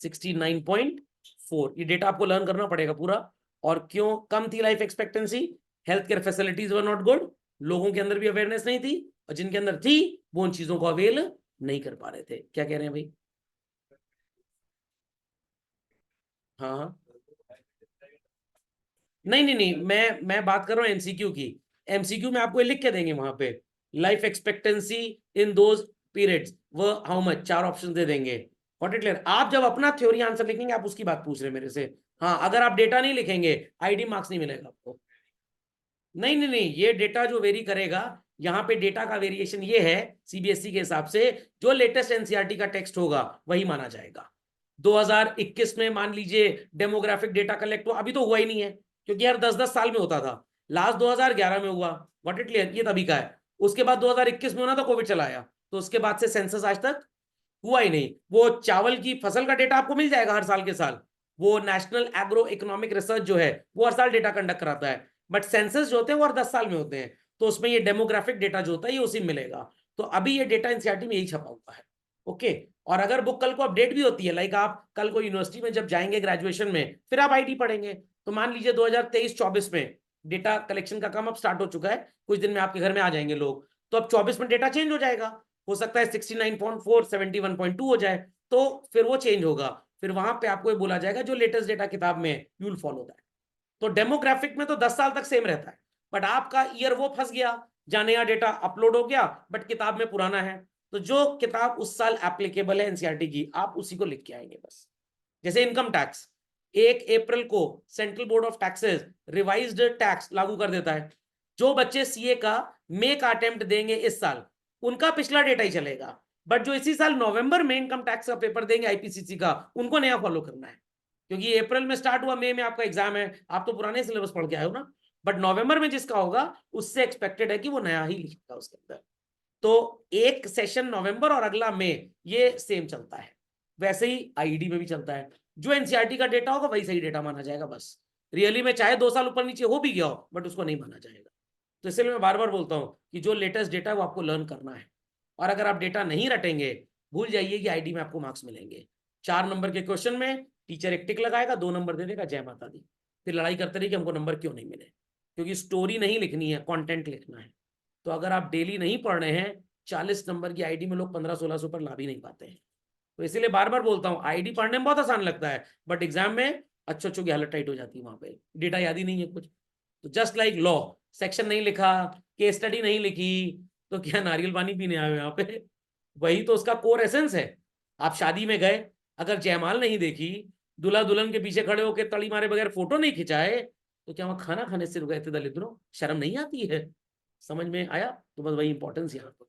69.4। ये डेटा आपको लर्न करना पड़ेगा पूरा। और क्यों कम थी life expectancy? Health care facilities were not good, लोगों के अंदर भी अवेयरनेस नहीं थी, और जिनके अंदर थी वो उन चीजों को अवेल नहीं कर पा रहे थे। क्या कह रहे हैं भाई? हाँ हाँ, नहीं नहीं नहीं, मैं बात कर रहा हूँ एमसीक्यू की। एमसीक्यू में आपको लिख के देंगे वहां पे, life expectancy in those periods वो हाउ मच, 4 ऑप्शन दे देंगे। What it clear? आप जब अपना थ्योरी आंसर लिखेंगे, आप उसकी बात पूछ रहे हैं मेरे से। हाँ, अगर आप डेटा नहीं लिखेंगे आईडी मार्क्स नहीं मिलेगा आपको। नहीं नहीं नहीं, ये डेटा जो वेरी करेगा, यहाँ पे डेटा का वेरिएशन ये है सीबीएसई के हिसाब से, जो लेटेस्ट एनसीईआरटी का टेक्स्ट होगा वही माना जाएगा। 2021 में मान लीजिए डेमोग्राफिक डेटा कलेक्ट हुआ, अभी तो हुआ ही नहीं है, क्योंकि हर 10-10 साल में होता था। लास्ट 2011 में हुआ, व्हाट इट क्लियर, ये तभी का है। उसके बाद 2021 में होना, तो कोविड चला आया, तो उसके बाद से सेंसस आज तक हुआ ही नहीं। वो चावल की फसल का डेटा आपको मिल जाएगा हर साल के साल, वो नेशनल एग्रो इकोनॉमिक रिसर्च जो है वो हर साल डेटा कंडक्ट कराता है, बट सेंसस जो होते हैं वो हर 10 साल में होते हैं, तो उसमें ये डेमोग्राफिक डेटा जो होता है ये उसी में मिलेगा। तो अभी ये डेटा एनसीईआरटी में यही छपा हुआ है। ओके, और अगर बुक कल को अपडेट भी होती है, लाइक आप कल को यूनिवर्सिटी में जब जाएंगे ग्रेजुएशन में, फिर आप आईडी पढ़ेंगे, तो मान लीजिए 2023-24 में डेटा कलेक्शन का काम अब स्टार्ट हो चुका है, कुछ दिन में आपके घर में आ जाएंगे लोग, तो अब 24 में डेटा चेंज हो जाएगा, हो सकता है 69.4 71.2 हो जाए, तो फिर वो चेंज होगा, फिर वहां पे आपको ये बोला जाएगा जो लेटेस्ट डेटा किताब में यू विल फॉलो दैट। तो डेमोग्राफिक में तो 10 साल तक सेम रहता है, बट आपका ईयर वो फंस गया जहां नया डेटा अपलोड हो गया बट किताब में पुराना है, तो जो किताब उस साल एप्लीकेबल है एनसीईआरटी की, आप उसी को लिख के आएंगे बस। जैसे इनकम टैक्स, 1 अप्रैल को central board of taxes revised tax लागू कर देता है, जो बच्चे सीए का मे का अटेम्प्ट देंगे इस साल, उनका पिछला डेटा ही चलेगा, बट जो इसी साल नवंबर में इनकम टैक्स का पेपर देंगे आईपीसीसी का, उनको नया फॉलो करना है, क्योंकि अप्रैल में स्टार्ट हुआ, मई में आपका एग्जाम है, आप तो पुराने सिलेबस पढ़ के आए हो ना, बट नवंबर में जिसका होगा उससे एक्सपेक्टेड है कि वो नया ही लिखेगा उसके अंदर। तो एक सेशन नवंबर और अगला मई, ये सेम चलता है। वैसे ही आईडी में भी चलता है, जो एनसीईआरटी का डेटा होगा वही सही डेटा माना जाएगा बस। रियली में चाहे 2 साल ऊपर नीचे हो भी गया हो, बट उसको नहीं माना जाएगा। तो इसलिए मैं बार बार बोलता हूं कि जो लेटेस्ट डेटा है वो आपको लर्न करना है, और अगर आप डेटा नहीं रटेंगे, भूल जाइए कि आईडी में आपको मार्क्स मिलेंगे। 4 नंबर के क्वेश्चन में टीचर एक टिक लगाएगा, 2 नंबर दे देगा, जय माता दी, फिर लड़ाई करते रहिए कि हमको नंबर क्यों नहीं मिले, क्योंकि स्टोरी नहीं लिखनी है, कंटेंट लिखना है। तो अगर आप डेली नहीं पढ़ रहे हैं, 40 नंबर की आईडी में लोग 1500-1600 पर ला भी नहीं पाते हैं। तो इसीलिए बार बार बोलता हूँ, आईडी पढ़ने में बहुत आसान लगता है, बट एग्जाम में अच्छों की हालत टाइट हो जाती है, वहां पे डेटा याद ही नहीं है कुछ। तो जस्ट लाइक लॉ, सेक्शन नहीं लिखा, केस स्टडी नहीं लिखी, तो क्या नारियल पानी पीने आए हो यहाँ पे? वही तो उसका कोर एसेंस है। आप शादी में गए, अगर जयमाल नहीं देखी, दूल्हा दुल्हन के पीछे खड़े होकर तड़ी मारे बगैर फोटो नहीं खिंचाए, तो क्या वहां खाना खाने से रुक गए थे दलिद्रों? शर्म नहीं आती है? समझ में आया? तो बस वही इंपॉर्टेंस यहाँ पर।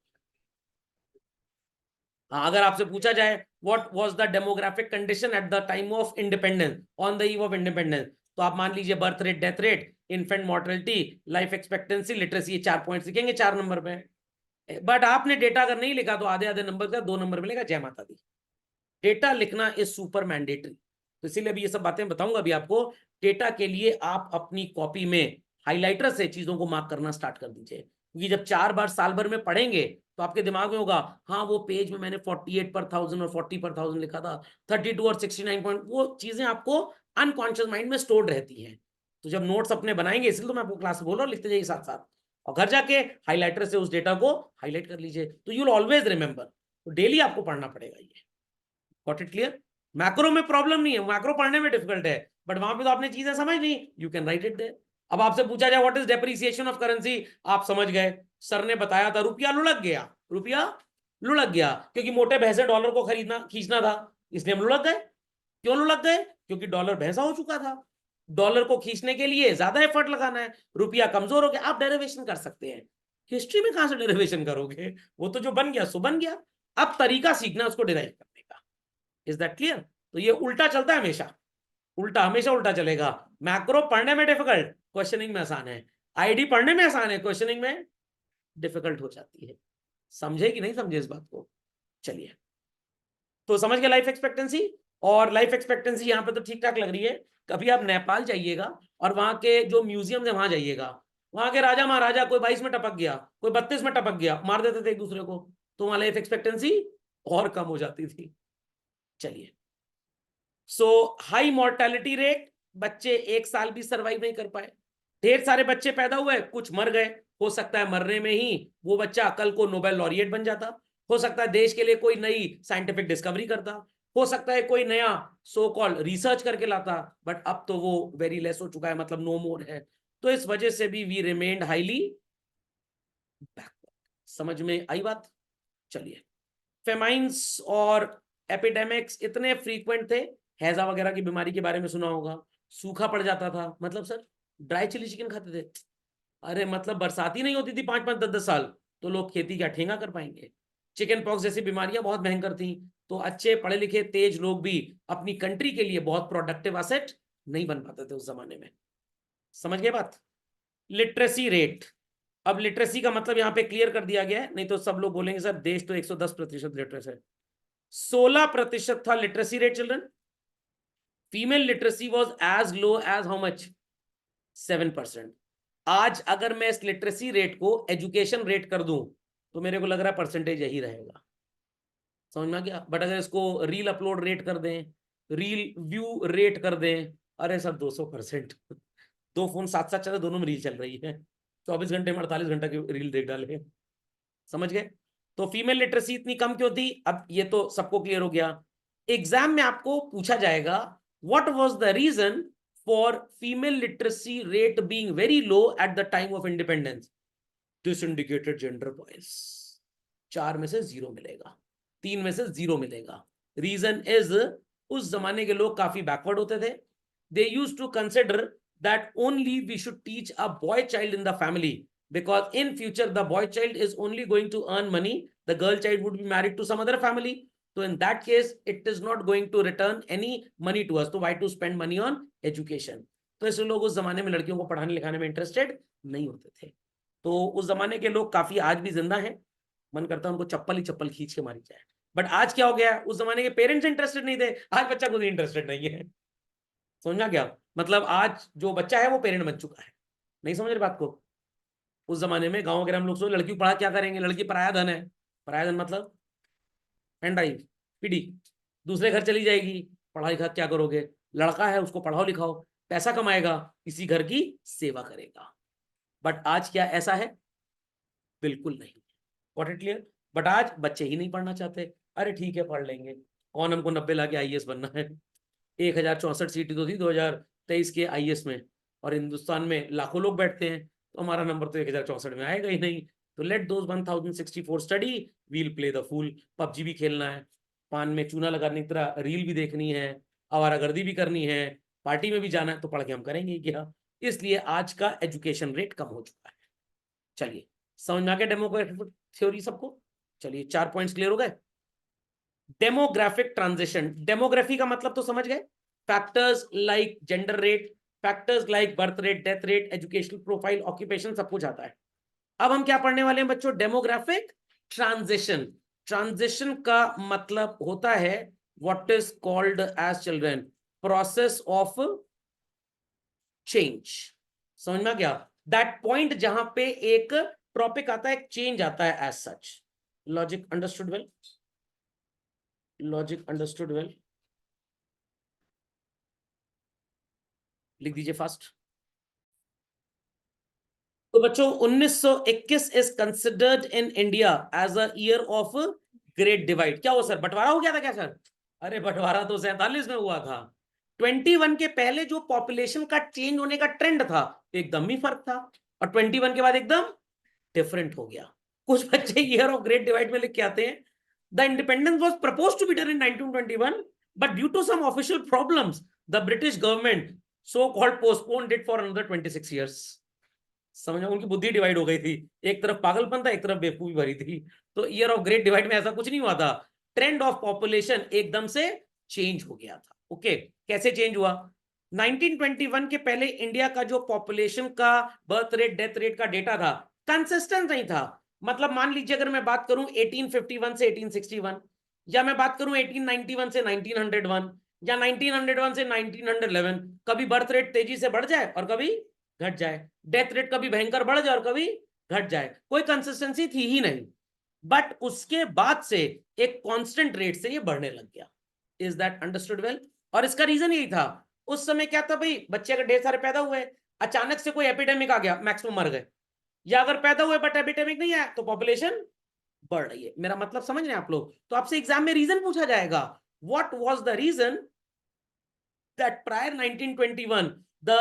अगर आपसे पूछा जाए what was the demographic condition at the time of independence, on the eve of independence, तो आप मान लीजिए birth rate, death rate, infant mortality, life expectancy, literacy, ये 4 पॉइंट्स लिखेंगे 4 नंबर पे। बट आपने डेटा अगर नहीं लिखा तो आधे आधे नंबर का 2 नंबर मिलेगा, जय माता दी। डेटा लिखना इज सुपर मैंडेटरी। तो इसीलिए अभी ये सब बातें बताऊंगा अभी आपको। डेटा के लिए आप अपनी कॉपी में हाइलाइटर से चीजों को मार्क करना स्टार्ट कर दीजिए, क्योंकि जब 4 बार साल भर में पढ़ेंगे तो आपके दिमाग में होगा, हाँ वो पेज में मैंने 48 पर 1000 और 40 पर 1000 लिखा था, 32 और 69 पॉइंट, वो चीजें आपको अनकॉन्शियस माइंड में स्टोर्ड रहती हैं। तो जब नोट्स अपने बनाएंगे, इसलिए तो मैं आपको क्लास में बोल रहा हूँ, लिखते जाइए साथ साथ, और घर जाके हाइलाइटर से उस डेटा को हाईलाइट कर लीजिए, तो यू विल ऑलवेज रिमेंबर। तो डेली आपको पढ़ना पड़ेगा ये। Got it clear? मैक्रो में प्रॉब्लम नहीं है, मैक्रो पढ़ने में डिफिकल्ट है, बट वहां पे तो आपने चीजें समझ ली, you can write it there. अब आपसे पूछा जाए what is depreciation of currency, आप समझ गए, सर ने बताया था रुपया लुढ़क गया, रुपया लुढ़क गया, क्योंकि मोटे भैंसे डॉलर को खरीदना खींचना था, इसलिए हम लुढ़क गए। क्यों लुढ़क गए? क्योंकि डॉलर भैंसा हो चुका था, डॉलर को खींचने के लिए ज्यादा एफर्ट लगाना है, रुपया कमजोर हो गया। आप डेरिवेशन कर सकते हैं, हिस्ट्री में कहां से डेरिवेशन करोगे, वो तो जो बन गया सो बन गया। अब तरीका सीखना उसको डिराइव करने का। Is that clear? तो ये उल्टा चलता है हमेशा, उल्टा हमेशा उल्टा चलेगा। मैक्रो पढ़ने में डिफिकल्ट, क्वेश्चनिंग में आसान है। आईडी पढ़ने में आसान है, क्वेश्चनिंग में डिफिकल्ट हो जाती है। समझे कि नहीं समझे इस बात को? चलिए, तो समझ गए लाइफ एक्सपेक्टेंसी। और लाइफ एक्सपेक्टेंसी यहां पे तो ठीक ठाक लग रही है। कभी आप नेपाल जाइएगा और वहां के जो म्यूजियम है वहां जाइएगा, वहां के राजा महाराजा, कोई 22 में टपक गया, कोई 32 में टपक गया, मार देते थे एक दूसरे को, तो वहां लाइफ एक्सपेक्टेंसी और कम हो जाती थी। चलिए, सो हाई मॉर्टेलिटी रेट, बच्चे 1 साल भी सरवाइव नहीं कर पाए। ढेर सारे बच्चे पैदा हुए, कुछ मर गए, हो सकता है मरने में ही वो बच्चा कल को नोबेल लॉरिएट बन जाता, हो सकता है देश के लिए कोई नई साइंटिफिक डिस्कवरी करता, हो सकता है कोई नया सो कॉल रिसर्च करके लाता, बट अब तो वो वेरी लेस हो चुका है, मतलब नो मोर है। तो इस वजह से भी वी रिमेन्ड हाईली बैकवर्ड। समझ में आई बात? चलिए, फेमाइंस और एपिडेमिक्स इतने फ्रीक्वेंट थे, हैजा वगैरह की बीमारी के बारे में सुना होगा, सूखा पड़ जाता था, मतलब सर ड्राई चिली चिकन खाते थे, अरे मतलब बरसात ही नहीं होती थी 5-5 10-10 साल, तो लोग खेती क्या ठेंगा कर पाएंगे। चिकन पॉक्स जैसी बीमारियां बहुत भयंकर थी, तो अच्छे पढ़े लिखे तेज लोग भी अपनी कंट्री के लिए बहुत प्रोडक्टिव एसेट नहीं बन पाते थे उस जमाने में। समझ गए बात? लिटरेसी रेट, अब लिटरेसी का मतलब यहां पे क्लियर कर दिया गया है, नहीं तो सब लोग बोलेंगे सर देश तो 110% लिटरेस है। 16% था literacy rate children. Female literacy was as low as how much? 7%। आज अगर मैं इस लिटरेसी रेट को एजुकेशन रेट कर दूं तो मेरे को लग रहा है परसेंटेज यही रहेगा। समझ में आ गया? बट अगर इसको रील अपलोड रेट कर दें, रील व्यू रेट कर दें, अरे सर 200%। दो फोन साथ साथ चले, दोनों में रील चल रही है, 24 घंटे में 48 घंटा की रील देख डाले। समझ गए? तो फीमेल लिटरेसी इतनी कम क्यों थी? अब ये तो सबको क्लियर हो गया। एग्जाम में आपको पूछा जाएगा what was the reason for female literacy rate being very low at the time of independence. This indicated gender boys. 4 में से 0 मिलेगा, 3 में से 0 मिलेगा। रीजन इज, उस जमाने के लोग काफी बैकवर्ड होते थे। They used to consider that only we should teach a boy child in the family, because in future the boy child is only going to earn money, the girl child would be married to some other family, so in that case it is not going to return any money to us, so why to spend money on education। तो इसलिए लोग उस जमाने में लड़कियों को पढ़ाने लिखाने में इंटरेस्टेड नहीं होते थे। तो उस जमाने के लोग काफी आज भी जिंदा हैं, मन करता है उनको चप्पल ही चप्पल खींच के मारी जाए। बट आज क्या हो गया, उस जमाने के पेरेंट्स इंटरेस्टेड नहीं थे, आज बच्चा खुद ही इंटरेस्टेड नहीं है। समझना क्या? मतलब आज जो बच्चा है वो पेरेंट बन चुका है। नहीं समझ रहे बात को? उस जमाने में गांव वगैरह हम लोग सोच लड़की को पढ़ा क्या करेंगे, लड़की पराया धन है। पराया धन मतलब पेंडाई पीढ़ी, दूसरे घर चली जाएगी, पढ़ा लिखा क्या करोगे? लड़का है उसको पढ़ाओ लिखाओ, पैसा कमाएगा, इसी घर की सेवा करेगा। बट आज क्या ऐसा है? बिल्कुल नहीं। What it clear? बट आज बच्चे ही नहीं पढ़ना चाहते। अरे ठीक है पढ़ लेंगे, कौन हमको 90 लाके आईएएस बनना है। 1064 सीट तो थी 2023 के आईएएस में, और हिंदुस्तान में लाखों लोग बैठते हैं, तो हमारा नंबर तो 1064 में आएगा ही नहीं। तो let those 1064 study, we'll play the fool. PUBG भी खेलना है, पान में चूना लगाने की तरह रील भी देखनी है, आवारागर्दी भी करनी है, पार्टी में भी जाना है, तो पढ़ के हम करेंगे क्या? इसलिए आज का एजुकेशन रेट कम हो चुका है। चलिए, समझ में आ गया डेमोग्राफिक थ्योरी सबको? चलिए 4 पॉइंट्स क्लियर हो गए। डेमोग्राफिक ट्रांजिशन, डेमोग्राफी का मतलब तो समझ गए, factors like gender rate, factors like birth rate, death rate, educational profile, occupation, सब कुछ आता है। अब हम क्या पढ़ने वाले हैं बच्चों? Demographic transition. ट्रांजिशन का मतलब होता है what is called as children process of change. समझ में आ गया? दैट पॉइंट जहां पे एक ट्रॉपिक आता है, एक चेंज आता है as such. Logic understood well? Logic understood well? लिख दीजिए फास्ट. तो बच्चों 1921 is considered in India as a year of great divide. क्या हो सर, बंटवारा हो गया था क्या सर? अरे बंटवारा तो 47 में हुआ था. 21 के पहले जो पॉपुलेशन का चेंज होने का ट्रेंड था एकदम ही फर्क था, और 21 के बाद एकदम डिफरेंट हो गया. कुछ बच्चे ईयर ऑफ ग्रेट डिवाइड में लिख के आते हैं the independence was proposed to be done in 1921 but due to some official problems the British government so called postponed it for another 26 years. समझो, उनकी बुद्धि डिवाइड हो गई थी, एक तरफ पागलपन था, एक तरफ बेवकूफी भरी थी. तो ईयर ऑफ ग्रेट डिवाइड में ऐसा कुछ नहीं हुआ था. ट्रेंड ऑफ पॉपुलेशन एकदम से चेंज हो गया था. ओके, कैसे चेंज हुआ? 1921 के पहले इंडिया का जो पॉपुलेशन का बर्थ रेट डेथ रेट का डेटा था कंसिस्टेंट नहीं था. मतलब मान लीजिए अगर मैं बात करूं 1851 से 1861, या मैं बात करूं 1891 से 1901, या 1901 से 1911, कभी बर्थ रेट तेजी से बढ़ जाए और कभी घट जाए, डेथ रेट कभी भयंकर बढ़ जाए और कभी घट जाए, कोई कंसिस्टेंसी थी ही नहीं. बट उसके बाद से एक कांस्टेंट रेट से ये बढ़ने लग गया. Is that understood well? और इसका रीजन यही था, उस समय क्या था भाई, बच्चे अगर ढेर सारे पैदा हुए, अचानक से कोई एपिडेमिक आ गया, मैक्सिमम मर गए, या अगर पैदा हुए बट एपिडेमिक नहीं आया तो पॉपुलेशन बढ़ रही है. मेरा मतलब समझ रहे हैं आप लोग? तो आपसे एग्जाम में रीजन पूछा जाएगा, what was the reason that prior 1921 the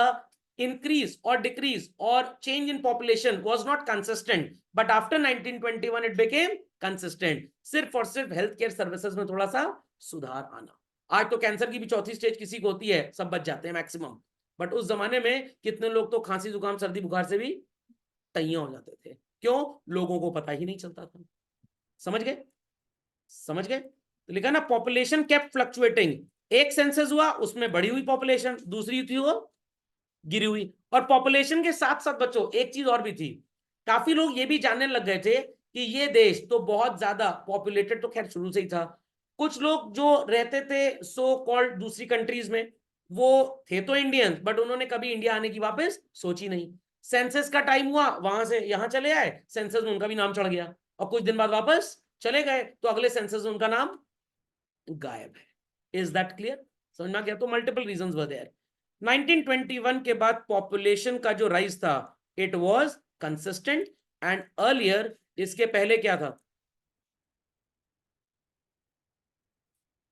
increase or decrease or change in population was not consistent, but after 1921 it became consistent. सिर्फ और सिर्फ हेल्थ केयर सर्विसेज में थोड़ा सा सुधार आना. आज तो कैंसर की भी चौथी स्टेज किसी को होती है, सब बच जाते हैं मैक्सिमम, बट उस जमाने में कितने लोग तो खांसी जुकाम सर्दी बुखार से भी तैयार हो जाते थे. क्यों? लोगों को पता ही नहीं चलता था. समझ गए? समझ गए? तो लिखा ना, पॉपुलेशन केप्ट फ्लक्चुएटिंग. एक सेंसस हुआ उसमें बढ़ी हुई पॉपुलेशन, दूसरी थी वो गिरी हुई. और पॉपुलेशन के साथ साथ बच्चों एक चीज और भी थी, काफी लोग ये भी जानने लग गए थे कि ये देश तो बहुत ज्यादा पॉपुलेटेड तो खैर शुरू से ही था. कुछ लोग जो रहते थे सो कॉल्ड दूसरी कंट्रीज में, वो थे तो इंडियंस बट उन्होंने कभी इंडिया आने की वापस सोची नहीं. सेंसस का टाइम हुआ, वहां से यहां चले आए, सेंसस में उनका भी नाम चढ़ गया, और कुछ दिन बाद वापस चले गए, तो अगले सेंसस में उनका नाम गायब है. Is that clear? समझ में आ गया? तो मल्टीपल रीजंस वर देयर. 1921 के बाद पॉपुलेशन का जो राइज था it was consistent, and earlier इसके पहले क्या था?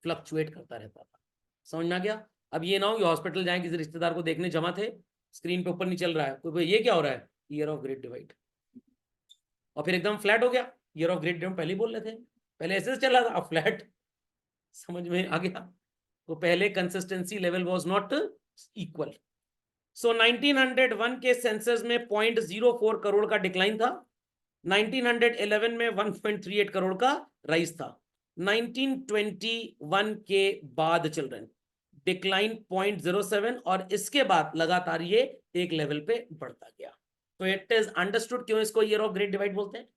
फ्लक्चुएट करता रहता था. समझ में आ गया? अब ये ना हो कि हॉस्पिटल जाएं किसी रिश्तेदार को देखने, जमा थे, स्क्रीन पे ऊपर नहीं चल रहा है, कोई ये क्या हो रहा है? Year of great divide. और फिर एकदम फ्लैट हो गया. ईयर ऑफ ग्रेट डिवाइड पहले ही बोल रहे थे, पहले ऐसे चल रहा था, अब फ्लैट. समझ में आ गया? तो पहले consistency level was not equal. So 1901 के सेंसस में 0.04 करोड़ का डिक्लाइन था, 1911 में 1.38 करोड़ का राइज था. 1921 के बाद चिल्ड्रन डिक्लाइन 0.07, और इसके बाद लगातार ये एक लेवल पे बढ़ता गया. तो इट इज अंडरस्टूड क्यों इसको ईयर ऑफ ग्रेट डिवाइड बोलते हैं,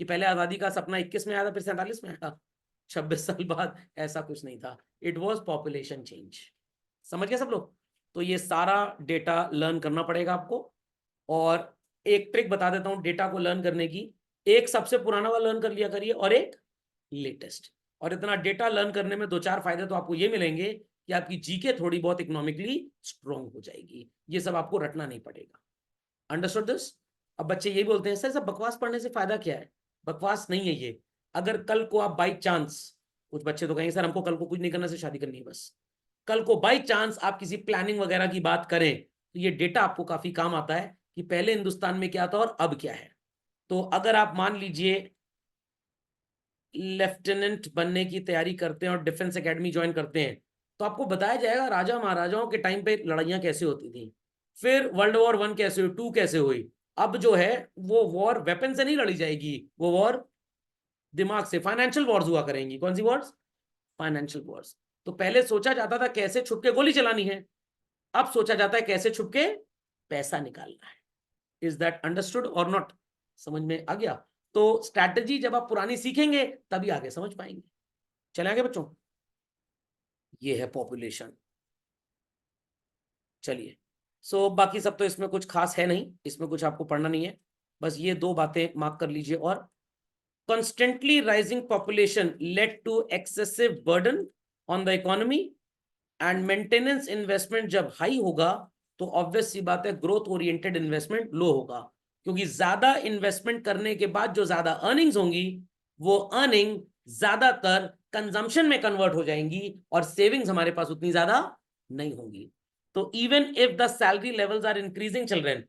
कि पहले आजादी का सपना 21 में आया था, फिर 47 में आया, 26 साल बाद. ऐसा कुछ नहीं था, इट वॉज पॉपुलेशन चेंज. समझ गए सब लोग? तो ये सारा डेटा लर्न करना पड़ेगा आपको. और एक ट्रिक बता देता हूं डेटा को लर्न करने की, एक सबसे पुराना वाला लर्न कर लिया करिए और एक लेटेस्ट. और इतना डेटा लर्न करने में दो चार फायदे तो आपको ये मिलेंगे कि आपकी जीके थोड़ी बहुत इकोनॉमिकली स्ट्रॉन्ग हो जाएगी. ये सब आपको रटना नहीं पड़ेगा. Understood this? अब बच्चे यही बोलते हैं सर सब बकवास पढ़ने से फायदा क्या है? बकवास नहीं है ये. अगर कल को आप बाई चांस, कुछ बच्चे तो कहेंगे सर हमको कल को कुछ नहीं करना, से शादी करनी है बस, कल को बाई चांस आप किसी प्लानिंग वगैरह की बात करें तो ये डेटा आपको काफी काम आता है कि पहले हिंदुस्तान में क्या था और अब क्या है. तो अगर आप मान लीजिए लेफ्टिनेंट बनने की तैयारी करते हैं और डिफेंस एकेडमी ज्वाइन करते हैं, तो आपको बताया जाएगा राजा महाराजाओं के टाइम पे लड़ाइयां कैसे होती थी, फिर वर्ल्ड वॉर 1 कैसे हुई, 2 कैसे हुई. अब जो है वो वॉर वेपन से नहीं लड़ी जाएगी, वो वॉर दिमाग से, फाइनेंशियल वॉर्स हुआ करेंगी. कौन सी वॉर्स? Financial Wars. तो पहले सोचा जाता था कैसे छुप के गोली चलानी है, अब सोचा जाता है कैसे छुप के पैसा निकालना है. इज दैट अंडरस्टूड और नॉट? समझ में आ गया? तो स्ट्रैटेजी जब आप पुरानी सीखेंगे तभी आगे समझ पाएंगे. चले आगे बच्चों. ये है पॉपुलेशन। चलिए, सो बाकी सब तो इसमें कुछ खास है नहीं, इसमें कुछ आपको पढ़ना नहीं है, बस ये दो बातें मार्क कर लीजिए। और constantly rising population led to excessive burden on the economy and maintenance investment जब हाई होगा तो ऑब्वियस सी बात है ग्रोथ ओरिएंटेड इन्वेस्टमेंट लो होगा, क्योंकि ज्यादा इन्वेस्टमेंट करने के बाद जो ज्यादा अर्निंग्स होंगी वो अर्निंग ज्यादातर कंजम्पशन में कन्वर्ट हो जाएंगी और सेविंग्स हमारे पास उतनी ज्यादा नहीं होंगी। तो even if the salary levels are increasing children,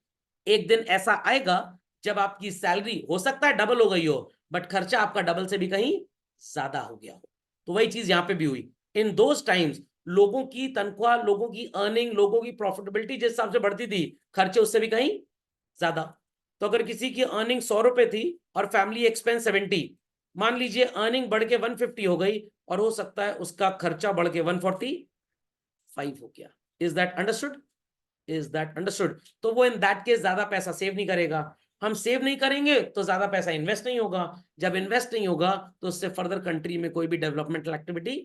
एक दिन ऐसा आएगा जब आपकी सैलरी हो सकता है डबल हो गई हो बट खर्चा आपका डबल से भी कहीं ज्यादा हो गया हो। तो वही चीज यहां पे भी हुई। इन दोज टाइम्स लोगों की तनख्वाह, लोगों की अर्निंग, लोगों की प्रॉफिटेबिलिटी जिस हिसाब से बढ़ती थी, खर्चे उससे भी कहीं ज्यादा। तो अगर किसी की अर्निंग 100 रुपए थी और फैमिली एक्सपेंस 70, मान लीजिए अर्निंग बढ़ के 150 हो गई और हो सकता है उसका खर्चा बढ़ के 145 हो गया। Is that understood? Is that understood? तो वो इन दैट केस ज्यादा पैसा सेव नहीं करेगा। हम सेव नहीं करेंगे तो ज्यादा पैसा इन्वेस्ट नहीं होगा। जब इन्वेस्ट नहीं होगा तो उससे फर्दर कंट्री में कोई भी डेवलपमेंटल एक्टिविटी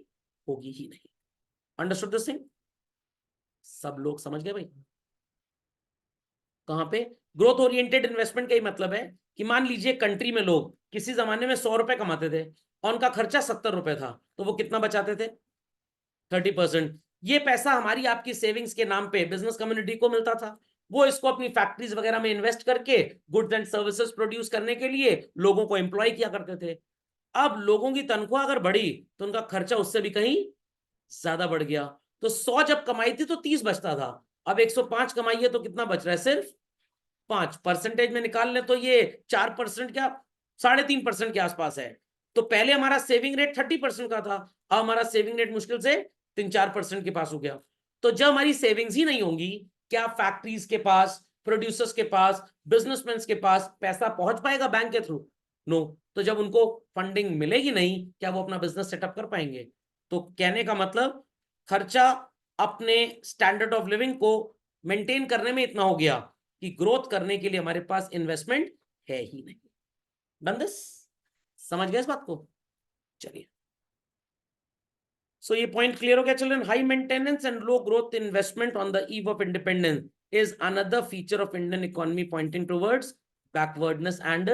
होगी ही नहीं। Understood this thing? सब लोग समझ गए भाई? कहां पे ग्रोथ ओरिएंटेड इन्वेस्टमेंट का ही मतलब है कि मान लीजिए कंट्री में लोग किसी जमाने में 100 रुपए कमाते थे और उनका खर्चा 70 रुपए था, तो वो कितना बचाते थे? 30%। ये पैसा हमारी आपकी सेविंग्स के नाम पे बिजनेस कम्युनिटी को मिलता था, वो इसको अपनी फैक्ट्रीज वगैरह में इन्वेस्ट करके गुड्स एंड सर्विसेज प्रोड्यूस करने के लिए लोगों को एम्प्लॉय किया करते थे। अब लोगों की तनख्वाह अगर बढ़ी तो उनका खर्चा उससे भी कहीं ज्यादा बढ़ गया। तो 100 जब कमाई थी तो 30 बचता था, अब 105 कमाई है तो कितना बच रहा है? सिर्फ 5। परसेंटेज में निकाल लें तो ये 4% क्या 3.5% के आसपास है। तो पहले हमारा सेविंग रेट 30% का था, अब हमारा सेविंग रेट मुश्किल से 3-4% के पास हो गया। तो जब हमारी सेविंग्स ही नहीं होंगी, क्या फैक्ट्रीज के पास, प्रोड्यूसर्स के पास, बिजनेसमैन के पास पैसा पहुंच पाएगा बैंक के थ्रू? नो। तो जब उनको फंडिंग मिलेगी नहीं, क्या वो अपना बिजनेस सेटअप कर पाएंगे? तो कहने का मतलब खर्चा अपने स्टैंडर्ड ऑफ लिविंग को मेंटेन करने में इतना हो गया कि ग्रोथ करने के लिए हमारे पास इन्वेस्टमेंट है ही नहीं। Done this? समझ गए इस बात को? चलिए, सो ये पॉइंट क्लियर हो गया children. High maintenance and low growth investment on the eve of independence is another feature of Indian economy pointing towards backwardness and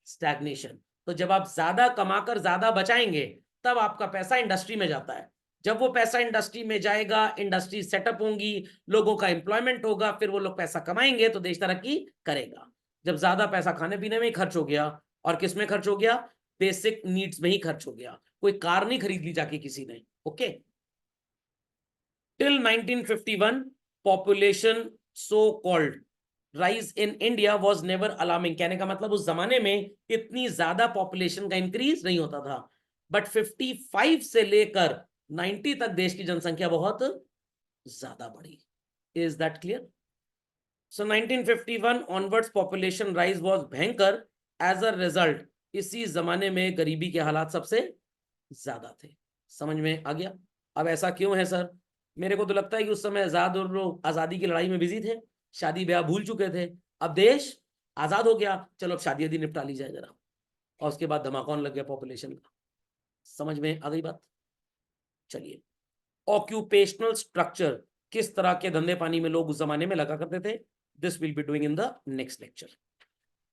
stagnation। तो जब आप ज्यादा कमाकर ज्यादा बचाएंगे तब आपका पैसा इंडस्ट्री में जाता है। जब वो पैसा इंडस्ट्री में जाएगा, इंडस्ट्री सेटअप होंगी, लोगों का एम्प्लॉयमेंट होगा, फिर वो लोग पैसा कमाएंगे तो देश तरक्की करेगा। जब ज्यादा पैसा खाने पीने में ही खर्च हो गया और किस में खर्च हो गया? बेसिक नीड्स में ही खर्च हो गया। कोई कार नहीं खरीद ली जाके किसी ने। Okay, till 1951 population so called rise in India was never alarming. कहने का मतलब उस जमाने में इतनी ज्यादा पॉपुलेशन का इंक्रीज नहीं होता था, बट 55 से लेकर 90 तक देश की जनसंख्या बहुत ज्यादा बढ़ी। Is that clear? So 1951 onwards population rise was भयंकर। एज अ रिजल्ट इसी जमाने में गरीबी के हालात सबसे ज्यादा थे। समझ में आ गया? अब ऐसा क्यों है सर? मेरे को तो लगता है कि उस समय आजाद और लोग आजादी की लड़ाई में बिजी थे, शादी ब्याह भूल चुके थे। अब देश आजाद हो गया, चलो अब शादी आदि निपटा ली जाए जरा, और उसके बाद धमाकौन लग गया पॉपुलेशन का। समझ में आ गई बात? चलिए, ऑक्यूपेशनल स्ट्रक्चर, किस तरह के धंधे पानी में लोग उस जमाने में लगा करते थे, this will be doing in the next lecture.